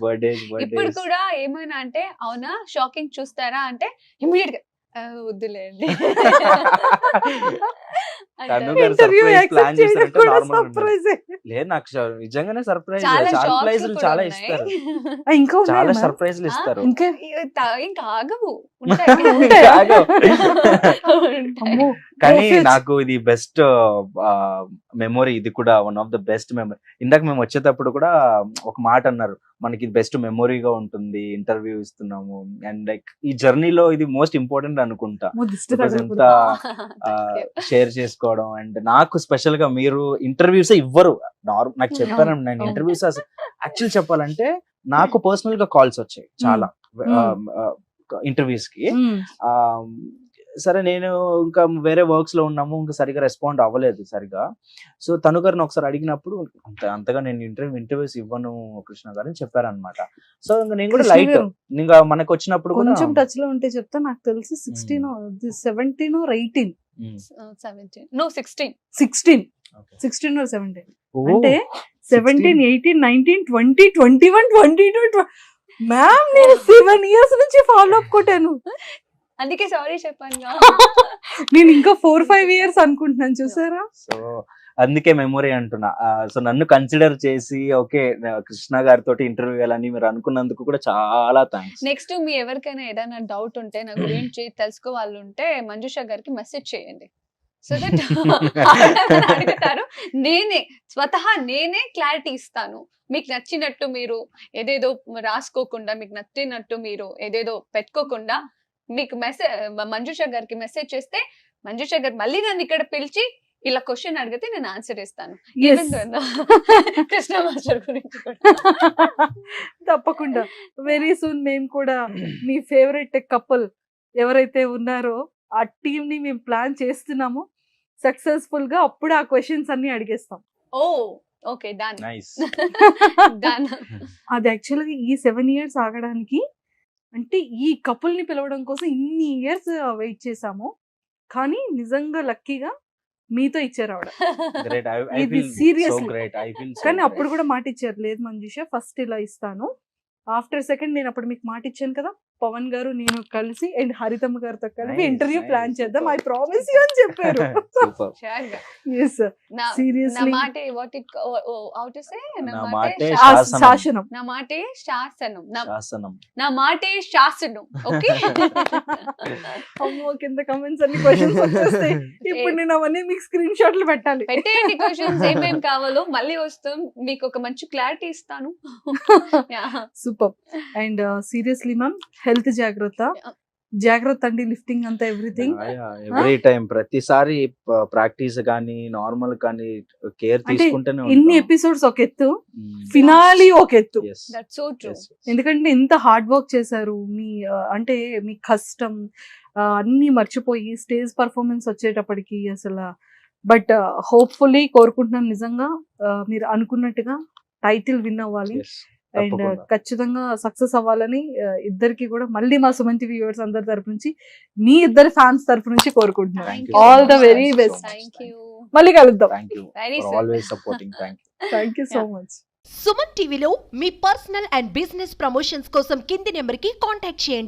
ఇప్పుడు కూడా ఏమైనా అంటే అవునా షాకింగ్ చూస్తారా అంటే ఇమీడియట్ గా వద్దులేండి. తను అంటారు. గారు ఇంటర్వ్యూ surprise plan యాక్సెప్ట్ చేయడం చేశారంటే కూడా normal సర్ప్రైజ్. లేదు, నాకు నిజంగానే సర్ప్రైజ్. చాలా సర్ప్రైజ్లు షాక్స్ చాలా కూడా ఇస్తారు, ఉన్నాయి. ఇంకా చాలా ఉన్నాయా సర్ప్రైజ్లు ఇస్తారు. ఇంకా ఇంకా ఆగవు. ఉంటాయా? ఆగవు. అమ్మో, కానీ Perfect. నాకు ఇది బెస్ట్ మెమొరీ, ఇది కూడా one of the best memory. ఇందాక మేము వచ్చేటప్పుడు కూడా ఒక మాట అన్నారు, మనకి ఇది బెస్ట్ మెమొరీగా ఉంటుంది, ఇంటర్వ్యూ ఇస్తున్నాము అండ్ లైక్ ఈ జర్నీలో ఇది మోస్ట్ ఇంపార్టెంట్ అనుకుంటా. అమ్మో, దిష్టి Because తగలకూడదు. ఎంత షేర్ చేసుకోవడం అండ్ నాకు స్పెషల్ గా మీరు ఇంటర్వ్యూస్ ఇవ్వరు. నాకు చెప్పాను, నేను అవును. ఇంటర్వ్యూస్ యాక్చువల్ చెప్పాలంటే నాకు పర్సనల్ గా కాల్స్ వచ్చాయి చాలా ఇంటర్వ్యూస్ కి. మ్మ్. ఆ, సరే నేను ఇంకా వేరే వర్క్స్ లో ఉన్నాము, ఇంకా సరిగా రెస్పాండ్ అవ్వలేదు సరిగా. సో తను గారిని ఒకసారి అడిగినప్పుడు అంతగా నేను ఇంటర్వ్యూస్ ఇవ్వను కృష్ణ గారు అని చెప్పారనమాట. సో ఇంకా నేను కూడా కృష్ణ లైట్ గారు, ఇంకా మనకు వచ్చినప్పుడు కూడా కొంచెం టచ్ లో ఉంటే చెప్తా. నాకు తెలిసి 16 17 or 18. 17 no 16 16 Okay. 16 or 17 ఓ, అంటే 17 18 19 20 21 22 మ్యామ్ నేను 7 years నుంచి ఫాలో అప్ కొట్టాను. అందుకే సారీ చెప్పాను. నేను ఇంకా 4-5 years అనుకుంటున్నాను, చూసారా? సో అందుకే మెమొరీ అంటున్నా. సో నన్ను కన్సిడర్ చేసి ఓకే కృష్ణ గారితో ఇంటర్వ్యూ ఇవ్వాలని మీరు అనుకున్నందుకు కూడా చాలా థ్యాంక్స్. నెక్స్ట్ మీ ఎవరికైనా ఏదైనా డౌట్ ఉంటే నా గురించి తెలుసుకోవాలంటే మంజుష గారికి మెసేజ్ చేయండి. సో దట్ అడుగుతారు, స్వతహా నేనే క్లారిటీ ఇస్తాను. మీకు నచ్చినట్టు మీరు ఏదేదో రాసుకోకుండా, మీకు నచ్చినట్టు మీరు ఏదేదో పెట్టుకోకుండా మీకు మంజుష గారికి మెసేజ్ చేస్తే మంజుష గారు మళ్ళీ నన్ను ఇక్కడ పిలిచి ఇలా క్వశ్చన్ అడిగితే నేను ఆన్సర్ ఇస్తాను. Yes. కృష్ణ మాస్టర్ గురించి కూడా. తప్పకుండా వెరీ సూన్ మేము కూడా మీ ఫేవరెట్ కపుల్ ఎవరైతే ఉన్నారో ఆ టీమ్ ని మేము ప్లాన్ చేస్తున్నాము సక్సెస్ఫుల్ గా. అప్పుడు ఆ క్వశ్చన్స్ అన్ని అడిగేస్తాం. ఓ ఓకే, డన్ నైస్. డన్. అది యాక్చువల్గా ఈ 7 years ఆగడానికి అంటే ఈ కపుల్ ని పిలవడం కోసం ఇన్ని ఇయర్స్ వెయిట్ చేసాము. కానీ నిజంగా లక్కీగా మీతో ఇచ్చారు ఆవిడ. గ్రేట్. ఇది seriously. కానీ అప్పుడు కూడా కూడా మాట ఇచ్చారు, లేదు మంజుష ఫస్ట్ ఇలా ఇస్తాను, ఆఫ్టర్ సెకండ్ నేను అప్పుడు మీకు మాట ఇచ్చాను కదా, పవన్ గారు నేను కలిసి అండ్ హరితమ్మ గారితో కలిసి Nice, ఇంటర్వ్యూ nice, ప్లాన్ చేద్దాం, ఐ super. ప్రామిస్ యూ అని చెప్పారు. సూపర్. ఎస్ నా సీరియస్లీ మాటే what it how to say నా నా మాటే మాటే శాసనం. శాసనం. నా మాటే శాసనం. శాసనం. నా మాటే శాసనం. ఓకే. అమ్మో, కింద కమెంట్స్ అన్ని క్వశ్చన్స్ వచ్చేస్తాయి. ఇప్పుడు నేను అవన్నీ మీకు స్క్రీన్ షాట్లు పెట్టాలి. పెట్టేయండి క్వశ్చన్స్ ఏమేం కావాలో, మళ్ళీ వస్తాం మీకు ఒక మంచి క్లారిటీ ఇస్తాను. Super. And seriously ma'am health జాగ్రత్త అండి, లిఫ్టింగ్ అంతా ఎవ్రీథింగ్. ఎవ్రీ టైం ప్రతిసారి ప్రాక్టీస్ కానీ నార్మల్ కానీ కేర్ అంటే తీసుకుంటూనే ఇన్ని ఎపిసోడ్స్ ఒక ఎత్తు, ఫినాలి ఒక ఎత్తు. That's so true. ఎందుకంటే ఇంత హార్డ్ వర్క్ చేశారు మీ అంటే మీ కష్టం అన్ని మర్చిపోయి స్టేజ్ పర్ఫార్మెన్స్ వచ్చేటప్పటికి అసలు. బట్ హోప్ఫుల్లీ కోరుకుంటున్నాను నిజంగా మీరు అనుకున్నట్టుగా టైటిల్ విన్ అవ్వాలి అండ్ ఖచ్చితంగా సక్సెస్ అవ్వాలని ఇద్దరికి కూడా మళ్ళీ మా సుమన్ టీవీ వ్యూవర్స్ అందరి తరపు నుంచి, మీ ఇద్దరు ఫ్యాన్స్ తరపు నుంచి కోరుకుంటున్నాను. Thank you all so the much. Very Thank you so best. much. Thank you. మళ్ళీ కలుద్దాం. Thank you very for always supporting. Thank you so much. Suman టీవీలో మీ పర్సనల్ అండ్ బిజినెస్ ప్రమోషన్స్ కోసం కింది నెంబర్కి కాంటాక్ట్ చేయండి.